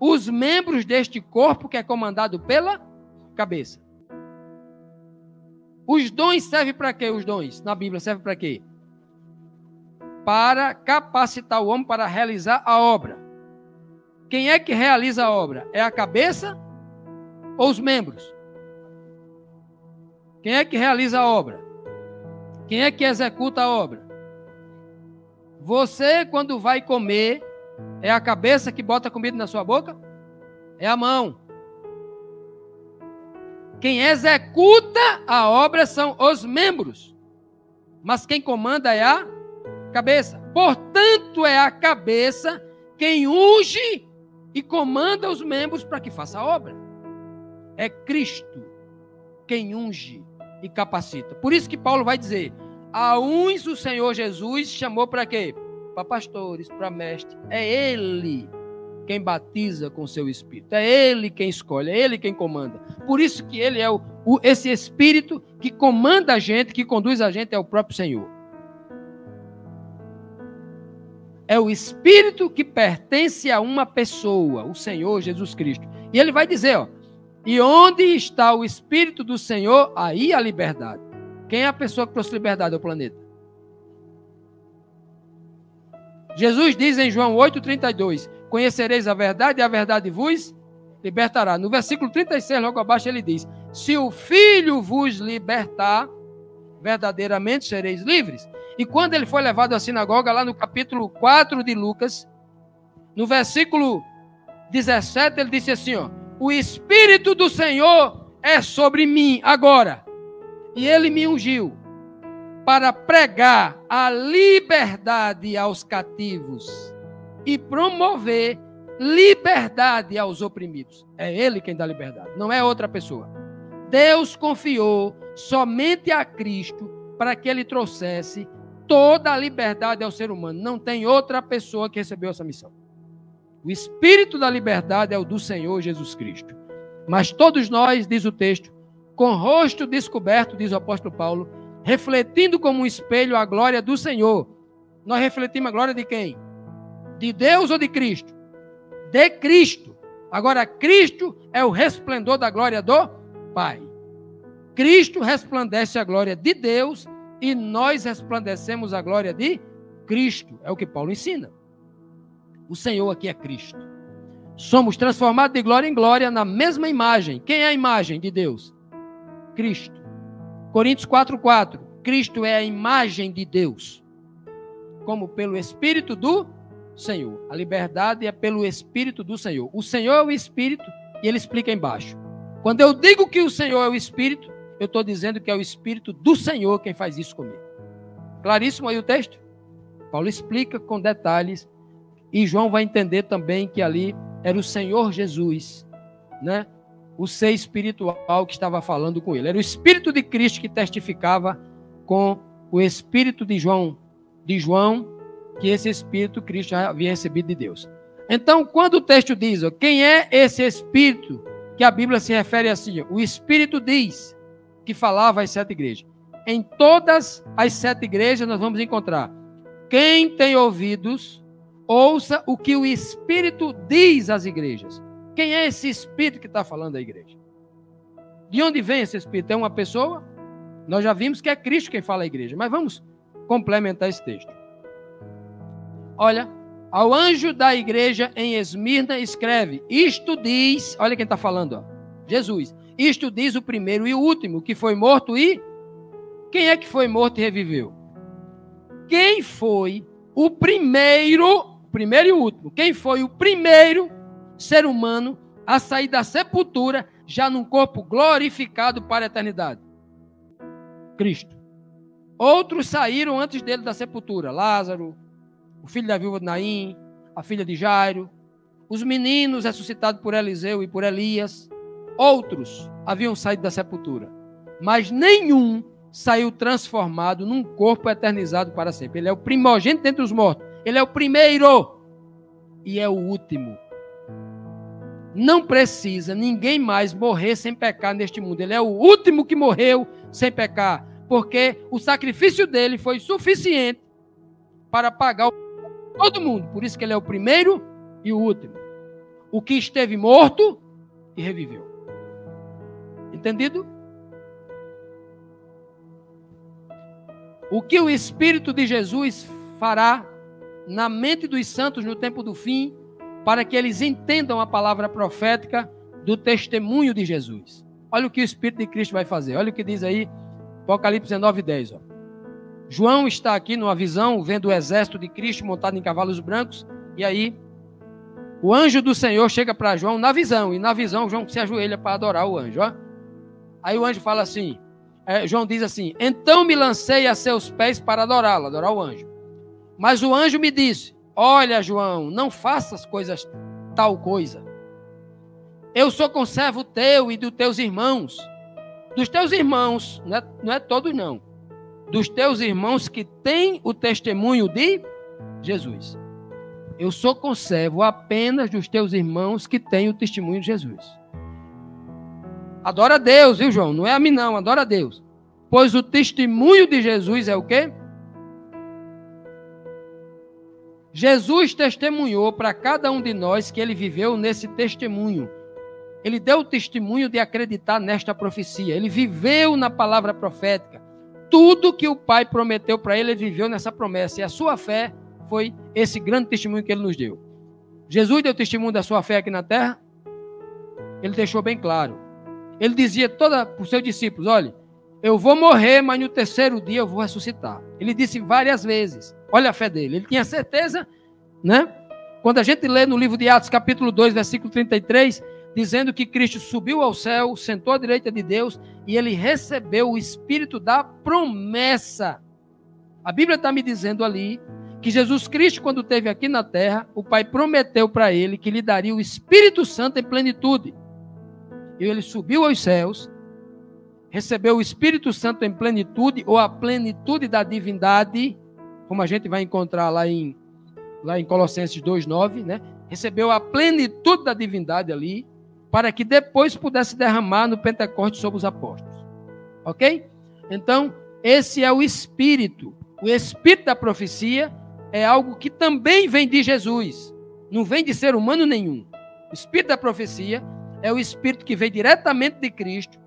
Os membros deste corpo que é comandado pela cabeça. Os dons servem para quê? Os dons na Bíblia servem para quê? Para capacitar o homem para realizar a obra. Quem é que realiza a obra? É a cabeça ou os membros? Quem é que realiza a obra? Quem é que executa a obra? Você, quando vai comer, é a cabeça que bota a comida na sua boca? É a mão. Quem executa a obra são os membros. Mas quem comanda é a cabeça. Portanto, é a cabeça quem unge e comanda os membros para que faça a obra. É Cristo quem unge e capacita. Por isso que Paulo vai dizer, a uns o Senhor Jesus chamou para quê? Para pastores, para mestres. É Ele quem batiza com o seu Espírito. É Ele quem escolhe, é Ele quem comanda. Por isso que Ele é esse Espírito que comanda a gente, que conduz a gente, é o próprio Senhor. É o Espírito que pertence a uma pessoa, o Senhor Jesus Cristo. E Ele vai dizer, ó, e onde está o Espírito do Senhor, aí a liberdade. Quem é a pessoa que trouxe liberdade ao planeta? Jesus diz em João 8,32, conhecereis a verdade e a verdade vos libertará. No versículo 36, logo abaixo, ele diz: se o Filho vos libertar, verdadeiramente sereis livres. E quando ele foi levado à sinagoga, lá no capítulo 4 de Lucas, no versículo 17, ele disse assim, ó: o Espírito do Senhor é sobre mim agora, e ele me ungiu para pregar a liberdade aos cativos e promover liberdade aos oprimidos. É ele quem dá liberdade, não é outra pessoa. Deus confiou somente a Cristo para que ele trouxesse toda a liberdade ao ser humano. Não tem outra pessoa que recebeu essa missão. O Espírito da liberdade é o do Senhor Jesus Cristo. Mas todos nós, diz o texto, com rosto descoberto, diz o apóstolo Paulo, refletindo como um espelho a glória do Senhor. Nós refletimos a glória de quem? De Deus ou de Cristo? De Cristo. Agora, Cristo é o resplendor da glória do Pai. Cristo resplandece a glória de Deus e nós resplandecemos a glória de Cristo. É o que Paulo ensina. O Senhor aqui é Cristo. Somos transformados de glória em glória na mesma imagem. Quem é a imagem de Deus? Cristo. Coríntios 4:4. Cristo é a imagem de Deus, como pelo Espírito do Senhor. A liberdade é pelo Espírito do Senhor. O Senhor é o Espírito e ele explica embaixo. Quando eu digo que o Senhor é o Espírito, eu estou dizendo que é o Espírito do Senhor quem faz isso comigo. Claríssimo aí o texto? Paulo explica com detalhes e João vai entender também que ali era o Senhor Jesus, né? O ser espiritual que estava falando com ele. Era o Espírito de Cristo que testificava com o Espírito de João, que esse Espírito Cristo já havia recebido de Deus. Então, quando o texto diz, ó, quem é esse Espírito, que a Bíblia se refere assim, ó, o Espírito diz que falava às 7 igrejas. Em todas as 7 igrejas nós vamos encontrar: quem tem ouvidos, ouça o que o Espírito diz às igrejas. Quem é esse Espírito que está falando à igreja? De onde vem esse Espírito? É uma pessoa? Nós já vimos que é Cristo quem fala à igreja, mas vamos complementar esse texto. Olha, ao anjo da igreja em Esmirna escreve, isto diz, olha quem está falando, ó, Jesus, isto diz o primeiro e o último, que foi morto e... Quem é que foi morto e reviveu? Quem foi o primeiro e o último? Quem foi o primeiro ser humano a sair da sepultura já num corpo glorificado para a eternidade? Cristo. Outros saíram antes dele da sepultura. Lázaro, o filho da viúva de Naim, a filha de Jairo, os meninos ressuscitados por Eliseu e por Elias. Outros haviam saído da sepultura, mas nenhum saiu transformado num corpo eternizado para sempre. Ele é o primogênito dentre os mortos. Ele é o primeiro e é o último. Não precisa ninguém mais morrer sem pecar neste mundo. Ele é o último que morreu sem pecar, porque o sacrifício dele foi suficiente para pagar todo mundo. Por isso que ele é o primeiro e o último. O que esteve morto e reviveu. Entendido? O que o Espírito de Jesus fará na mente dos santos no tempo do fim, para que eles entendam a palavra profética do testemunho de Jesus. Olha o que o Espírito de Cristo vai fazer. Olha o que diz aí, Apocalipse 19:10. Ó. João está aqui numa visão, vendo o exército de Cristo montado em cavalos brancos, e aí o anjo do Senhor chega para João na visão, e na visão João se ajoelha para adorar o anjo. Ó. Aí o anjo fala assim, João diz assim, então me lancei a seus pés para adorá-lo, adorar o anjo. Mas o anjo me disse, olha João, não faças tal coisa. Eu sou conservo teu e dos teus irmãos. Dos teus irmãos, não é todos não. Dos teus irmãos que têm o testemunho de Jesus. Eu sou conservo apenas dos teus irmãos que têm o testemunho de Jesus. Adora a Deus, viu João? Não é a mim não, adora a Deus. Pois o testemunho de Jesus é o quê? Jesus testemunhou para cada um de nós que ele viveu nesse testemunho. Ele deu o testemunho de acreditar nesta profecia. Ele viveu na palavra profética. Tudo que o Pai prometeu para ele, ele viveu nessa promessa. E a sua fé foi esse grande testemunho que ele nos deu. Jesus deu testemunho da sua fé aqui na terra? Ele deixou bem claro. Ele dizia para os seus discípulos, olha, eu vou morrer, mas no terceiro dia eu vou ressuscitar. Ele disse várias vezes. Olha a fé dele. Ele tinha certeza, né? Quando a gente lê no livro de Atos, capítulo 2, versículo 33, dizendo que Cristo subiu ao céu, sentou à direita de Deus e ele recebeu o Espírito da promessa. A Bíblia está me dizendo ali que Jesus Cristo, quando esteve aqui na terra, o Pai prometeu para ele que lhe daria o Espírito Santo em plenitude. E ele subiu aos céus, recebeu o Espírito Santo em plenitude, ou a plenitude da divindade, como a gente vai encontrar lá em Colossenses 2,9, né? Recebeu a plenitude da divindade ali, para que depois pudesse derramar no Pentecostes sobre os apóstolos. Ok? Então, esse é o Espírito. O Espírito da profecia é algo que também vem de Jesus. Não vem de ser humano nenhum. O Espírito da profecia é o Espírito que vem diretamente de Cristo,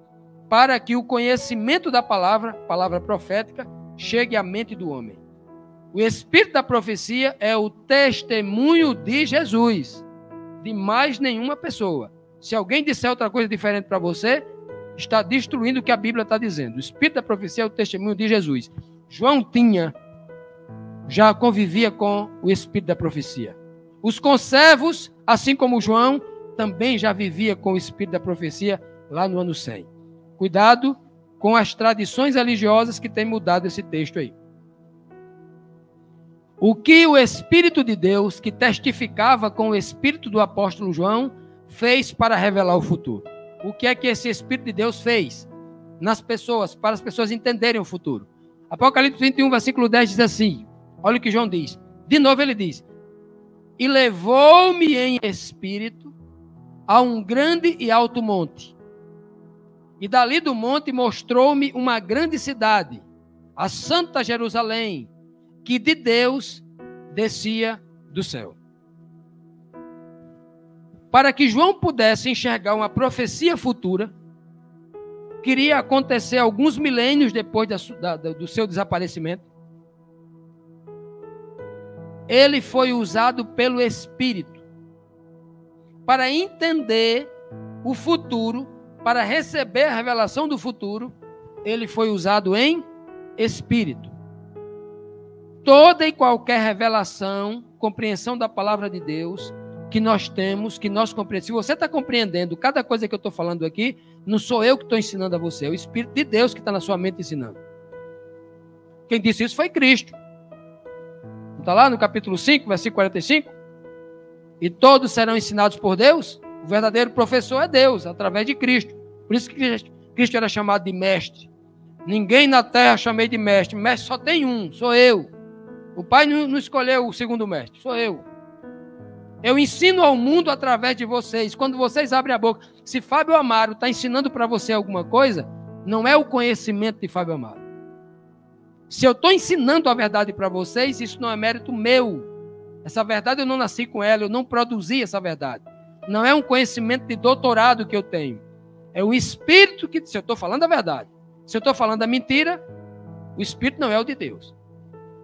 para que o conhecimento da palavra profética, chegue à mente do homem. O Espírito da profecia é o testemunho de Jesus, de mais nenhuma pessoa. Se alguém disser outra coisa diferente para você, está destruindo o que a Bíblia está dizendo. O Espírito da profecia é o testemunho de Jesus. João já convivia com o Espírito da profecia. Os conservos, assim como João, também já vivia com o Espírito da profecia lá no ano 100. Cuidado com as tradições religiosas que têm mudado esse texto aí. O que o Espírito de Deus, que testificava com o Espírito do apóstolo João, fez para revelar o futuro? O que é que esse Espírito de Deus fez nas pessoas, para as pessoas entenderem o futuro? Apocalipse 21, versículo 10 diz assim, olha o que João diz. De novo ele diz, e levou-me em espírito a um grande e alto monte. E dali do monte mostrou-me uma grande cidade, a Santa Jerusalém, que de Deus descia do céu. Para que João pudesse enxergar uma profecia futura, que iria acontecer alguns milênios depois do seu desaparecimento, ele foi usado pelo Espírito para entender o futuro, para receber a revelação do futuro. Ele foi usado em Espírito. Toda e qualquer revelação, compreensão da palavra de Deus que nós temos, que nós compreendemos. Se você está compreendendo cada coisa que eu estou falando aqui, não sou eu que estou ensinando a você, é o Espírito de Deus que está na sua mente ensinando. Quem disse isso foi Cristo. Está lá no capítulo 5, versículo 45? E todos serão ensinados por Deus? O verdadeiro professor é Deus, através de Cristo. Por isso que Cristo era chamado de mestre. Ninguém na terra chamei de mestre. Mestre só tem um, sou eu. O Pai não escolheu o segundo mestre, sou eu. Eu ensino ao mundo através de vocês. Quando vocês abrem a boca, se Fábio Amaro está ensinando para você alguma coisa, não é o conhecimento de Fábio Amaro. Se eu estou ensinando a verdade para vocês, isso não é mérito meu. Essa verdade eu não nasci com ela, eu não produzi essa verdade. Não é um conhecimento de doutorado que eu tenho. É o Espírito que, se eu estou falando a verdade. Se eu estou falando a mentira, o Espírito não é o de Deus.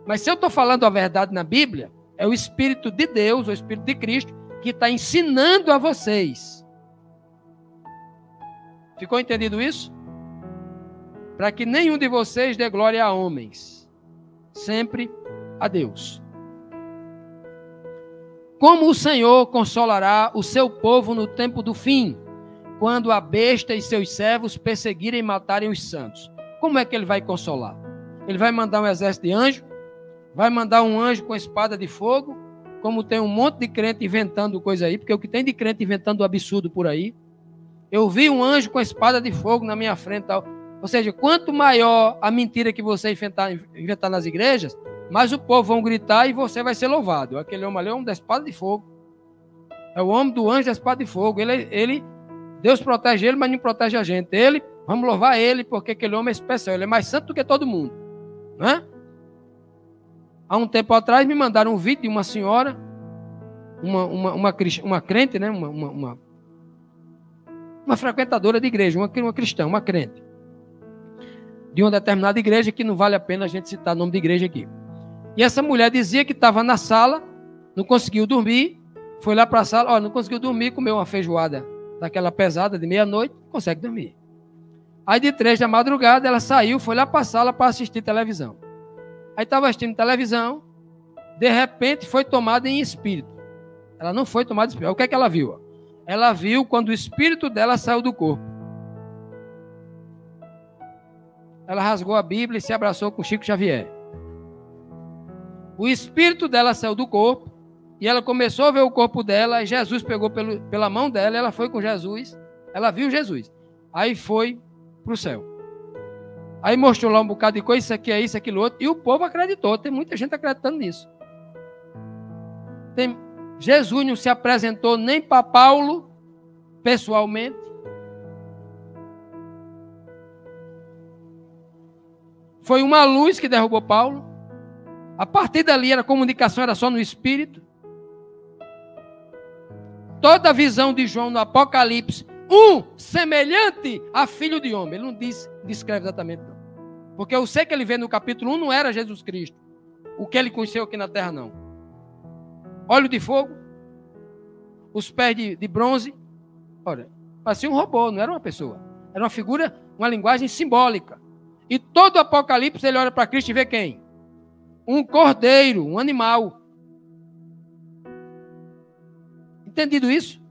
Mas se eu estou falando a verdade na Bíblia, é o Espírito de Deus, o Espírito de Cristo, que está ensinando a vocês. Ficou entendido isso? Para que nenhum de vocês dê glória a homens, sempre a Deus. Como o Senhor consolará o seu povo no tempo do fim, quando a besta e seus servos perseguirem e matarem os santos? Como é que ele vai consolar? Ele vai mandar um exército de anjos? Vai mandar um anjo com espada de fogo? Como tem um monte de crente inventando coisa aí, porque o que tem de crente inventando absurdo por aí. Eu vi um anjo com espada de fogo na minha frente. Tal. Ou seja, quanto maior a mentira que você inventar nas igrejas, mais o povo vão gritar e você vai ser louvado. Aquele homem ali é um da espada de fogo. É o homem do anjo da espada de fogo. Deus protege ele, mas não protege a gente. Vamos louvar ele, porque aquele homem é especial. Ele é mais santo do que todo mundo. Não é? Há um tempo atrás me mandaram um vídeo de uma senhora, uma crente, né? uma frequentadora de igreja, uma cristã, uma crente, de uma determinada igreja que não vale a pena a gente citar o nome de igreja aqui. E essa mulher dizia que estava na sala, não conseguiu dormir, foi lá para a sala, não conseguiu dormir, comeu uma feijoada daquela pesada de meia-noite, consegue dormir. Aí de 3 da madrugada ela saiu, foi lá para a sala para assistir televisão. Aí estava assistindo televisão, de repente foi tomada em espírito. Ela não foi tomada em espírito. O que é que ela viu? Ela viu quando o espírito dela saiu do corpo. Ela rasgou a Bíblia e se abraçou com Chico Xavier. O espírito dela saiu do corpo e ela começou a ver o corpo dela. E Jesus pegou pela mão dela, ela foi com Jesus. Ela viu Jesus. Aí foi para o céu. Aí mostrou lá um bocado de coisa, isso aqui é isso, aquilo outro. E o povo acreditou. Tem muita gente acreditando nisso. Jesus não se apresentou nem para Paulo, pessoalmente. Foi uma luz que derrubou Paulo. A partir dali, a comunicação era só no Espírito. Toda a visão de João no Apocalipse, semelhante a filho de homem. Ele não descreve exatamente, não. Porque eu sei que ele vê no capítulo 1, não era Jesus Cristo. O que ele conheceu aqui na terra, não. Olho de fogo, os pés de bronze. Olha, parecia um robô, não era uma pessoa. Era uma figura, uma linguagem simbólica. E todo o Apocalipse ele olha para Cristo e vê quem? Um cordeiro, um animal. Entendido isso?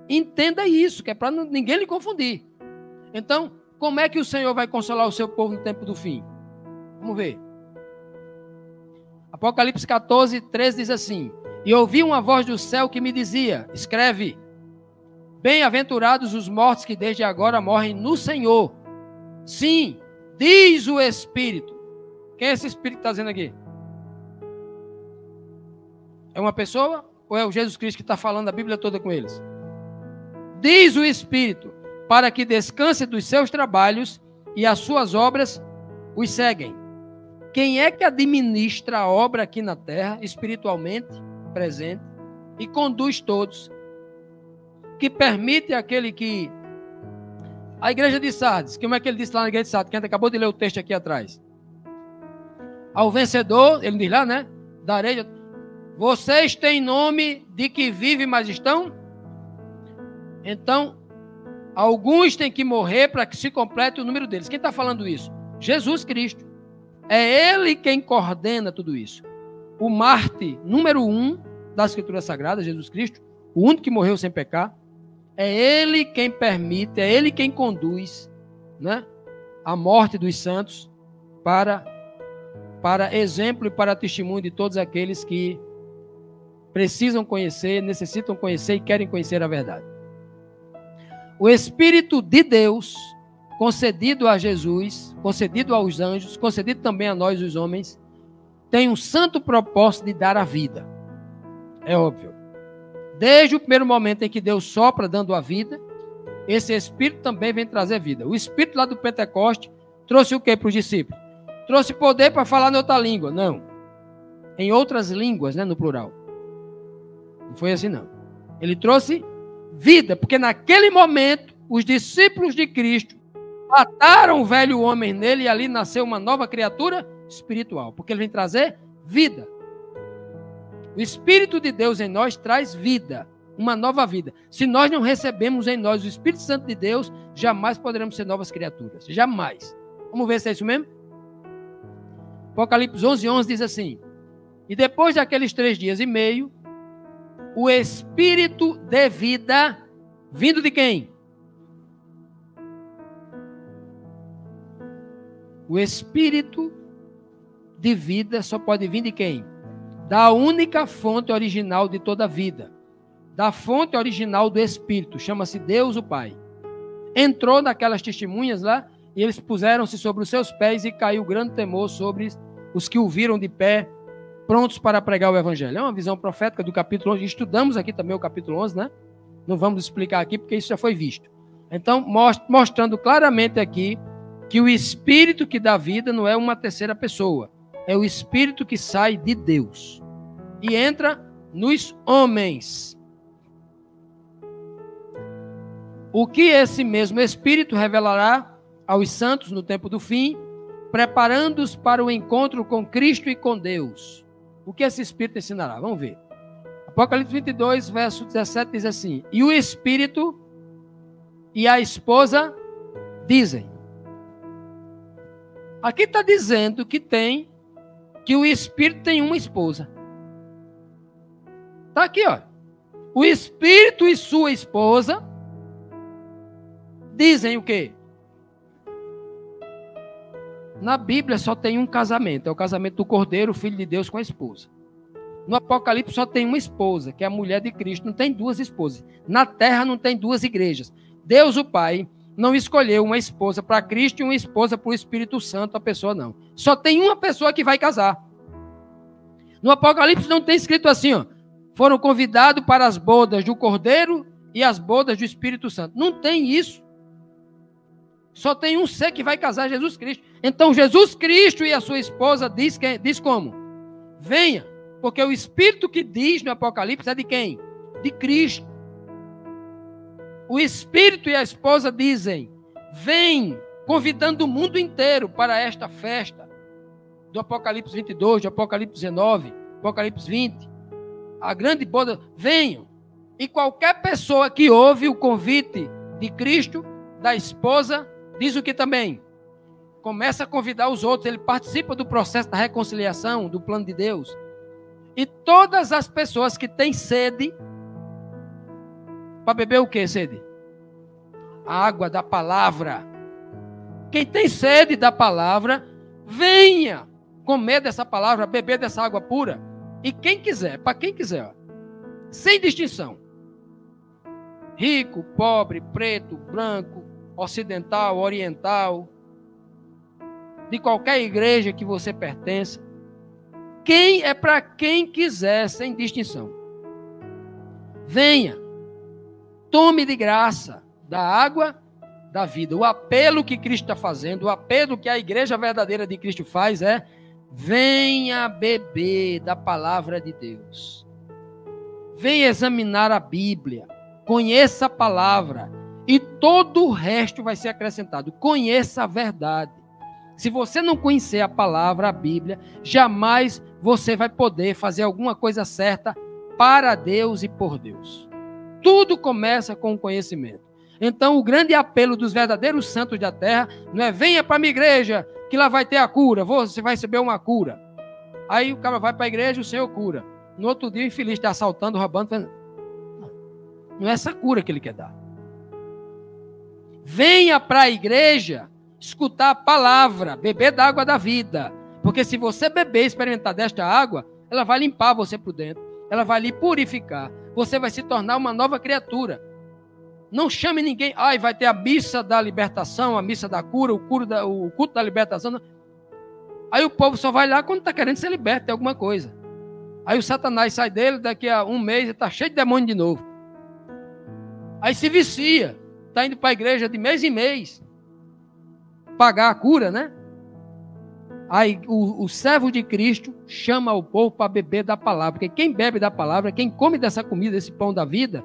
Entenda isso, que é para ninguém lhe confundir. Então, como é que o Senhor vai consolar o seu povo no tempo do fim? Vamos ver. Apocalipse 14, 13 diz assim: E ouvi uma voz do céu que me dizia, escreve, bem-aventurados os mortos que desde agora morrem no Senhor. Sim, diz o Espírito. Quem é esse Espírito que está dizendo aqui? É uma pessoa ou é o Jesus Cristo que está falando a Bíblia toda com eles? Diz o Espírito, para que descanse dos seus trabalhos e as suas obras os seguem. Quem é que administra a obra aqui na terra, espiritualmente presente, e conduz todos? Que permite aquele que... A igreja de Sardes, como é que ele disse lá na igreja de Sardes? Quem acabou de ler o texto aqui atrás. Ao vencedor, ele diz lá, né? Darei. Vocês têm nome de que vivem, mas estão? Então, alguns têm que morrer para que se complete o número deles. Quem está falando isso? Jesus Cristo. É Ele quem coordena tudo isso. O Marte número 1 da Escritura Sagrada, Jesus Cristo, o único que morreu sem pecar, é Ele quem permite, é Ele quem conduz, né, a morte dos santos para exemplo e para testemunho de todos aqueles que precisam conhecer, necessitam conhecer e querem conhecer a verdade. O Espírito de Deus, concedido a Jesus, concedido aos anjos, concedido também a nós, os homens, tem um santo propósito de dar a vida. É óbvio. Desde o primeiro momento em que Deus sopra dando a vida, esse Espírito também vem trazer vida. O Espírito lá do Pentecoste trouxe o que para os discípulos? Trouxe poder para falar em outra língua? Não. Em outras línguas, né, no plural. Não foi assim, não. Ele trouxe vida, porque naquele momento, os discípulos de Cristo mataram o velho homem nele e ali nasceu uma nova criatura espiritual, porque ele vem trazer vida. O Espírito de Deus em nós traz vida, uma nova vida. Se nós não recebemos em nós o Espírito Santo de Deus, jamais poderemos ser novas criaturas. Jamais. Vamos ver se é isso mesmo? Apocalipse 11:11 diz assim: E depois daqueles 3 dias e meio, o Espírito de vida, vindo de quem? O Espírito de vida só pode vir de quem? Da única fonte original de toda a vida. Da fonte original do Espírito. Chama-se Deus o Pai. Entrou naquelas testemunhas lá e eles puseram-se sobre os seus pés e caiu grande temor sobre os que o viram de pé, prontos para pregar o Evangelho. É uma visão profética do capítulo 11. Estudamos aqui também o capítulo 11, né? Não vamos explicar aqui porque isso já foi visto. Então, mostrando claramente aqui que o Espírito que dá vida não é uma terceira pessoa. É o Espírito que sai de Deus e entra nos homens. O que esse mesmo Espírito revelará aos santos no tempo do fim, preparando-os para o encontro com Cristo e com Deus. O que esse Espírito ensinará? Vamos ver. Apocalipse 22, verso 17 diz assim: E o Espírito e a esposa dizem. Aqui está dizendo que o Espírito tem uma esposa. Está aqui, ó. O Espírito e sua esposa dizem o quê? Na Bíblia só tem um casamento. É o casamento do Cordeiro, o Filho de Deus, com a esposa. No Apocalipse só tem uma esposa, que é a mulher de Cristo. Não tem duas esposas. Na terra não tem duas igrejas. Deus, o Pai, não escolheu uma esposa para Cristo e uma esposa para o Espírito Santo, a pessoa não. Só tem uma pessoa que vai casar. No Apocalipse não tem escrito assim, ó. Foram convidados para as bodas do Cordeiro e as bodas do Espírito Santo. Não tem isso. Só tem um ser que vai casar, Jesus Cristo. Então, Jesus Cristo e a sua esposa diz como? Venha. Porque o Espírito que diz no Apocalipse é de quem? De Cristo. O Espírito e a esposa dizem, vem, convidando o mundo inteiro para esta festa. Do Apocalipse 22, do Apocalipse 19, Apocalipse 20. A grande boda, venham. E qualquer pessoa que ouve o convite de Cristo, da esposa, diz o que também? Começa a convidar os outros, ele participa do processo da reconciliação, do plano de Deus. E todas as pessoas que têm sede, para beber o que sede? A água da palavra. Quem tem sede da palavra, venha comer dessa palavra, beber dessa água pura. E quem quiser, para quem quiser, ó, sem distinção. Rico, pobre, preto, branco, ocidental, oriental, de qualquer igreja que você pertença. Quem é para quem quiser, sem distinção. Venha, tome de graça da água da vida. O apelo que Cristo está fazendo, o apelo que a igreja verdadeira de Cristo faz é: venha beber da palavra de Deus. Venha examinar a Bíblia. Conheça a palavra. E todo o resto vai ser acrescentado. Conheça a verdade. Se você não conhecer a palavra, a Bíblia, jamais você vai poder fazer alguma coisa certa para Deus e por Deus. Tudo começa com o conhecimento. Então, o grande apelo dos verdadeiros santos da terra não é: venha para a minha igreja, que lá vai ter a cura, você vai receber uma cura. Aí o cara vai para a igreja e o Senhor cura. No outro dia, o infeliz está assaltando, roubando. Não é essa cura que ele quer dar. Venha para a igreja escutar a palavra, beber da água da vida. Porque se você beber e experimentar desta água, ela vai limpar você por dentro. Ela vai lhe purificar. Você vai se tornar uma nova criatura. Não chame ninguém. Ai, vai ter a missa da libertação, a missa da cura, o culto da libertação. Não. Aí o povo só vai lá quando está querendo ser liberto de alguma coisa. Aí o Satanás sai dele, daqui a um mês ele está cheio de demônio de novo. Aí se vicia. Está indo para a igreja de mês em mês. Pagar a cura, né? Aí o servo de Cristo chama o povo para beber da palavra. Porque quem bebe da palavra, quem come dessa comida, desse pão da vida,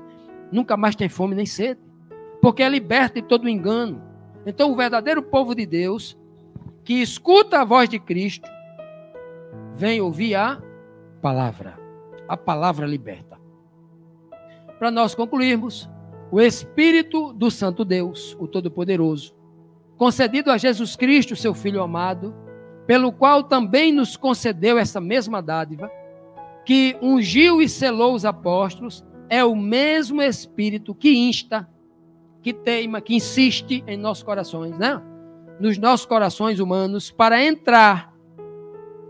nunca mais tem fome nem sede. Porque é liberto de todo engano. Então o verdadeiro povo de Deus, que escuta a voz de Cristo, vem ouvir a palavra. A palavra liberta. Para nós concluirmos, o Espírito do Santo Deus, o Todo-Poderoso, concedido a Jesus Cristo, seu Filho amado, pelo qual também nos concedeu essa mesma dádiva, que ungiu e selou os apóstolos, é o mesmo Espírito que insta, que teima, que insiste em nossos corações, né? Nos nossos corações humanos, para entrar.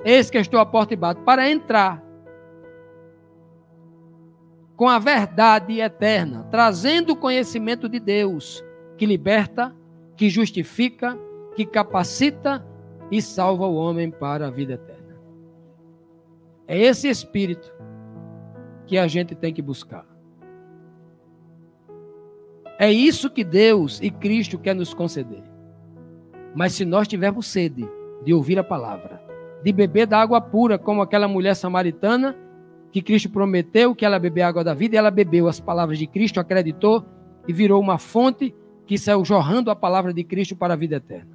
Eis que estou à porta e bato, para entrar com a verdade eterna, trazendo o conhecimento de Deus, que liberta, que justifica, que capacita e salva o homem para a vida eterna. É esse Espírito que a gente tem que buscar. É isso que Deus e Cristo quer nos conceder. Mas se nós tivermos sede de ouvir a palavra, de beber da água pura, como aquela mulher samaritana, que Cristo prometeu que ela bebeu a água da vida, e ela bebeu as palavras de Cristo, acreditou e virou uma fonte que saiu jorrando a palavra de Cristo para a vida eterna.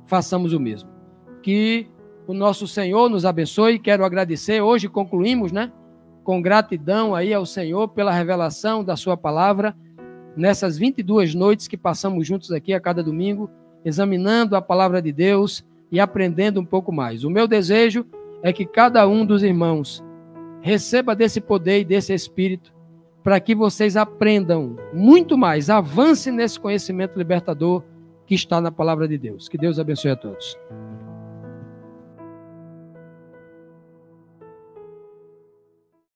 Façamos o mesmo. Que o nosso Senhor nos abençoe. Quero agradecer. Hoje concluímos, né, com gratidão aí ao Senhor pela revelação da sua palavra. nessas 22 noites que passamos juntos aqui a cada domingo, examinando a palavra de Deus e aprendendo um pouco mais. O meu desejo é que cada um dos irmãos receba desse poder e desse Espírito, para que vocês aprendam muito mais, avancem nesse conhecimento libertador que está na palavra de Deus. Que Deus abençoe a todos.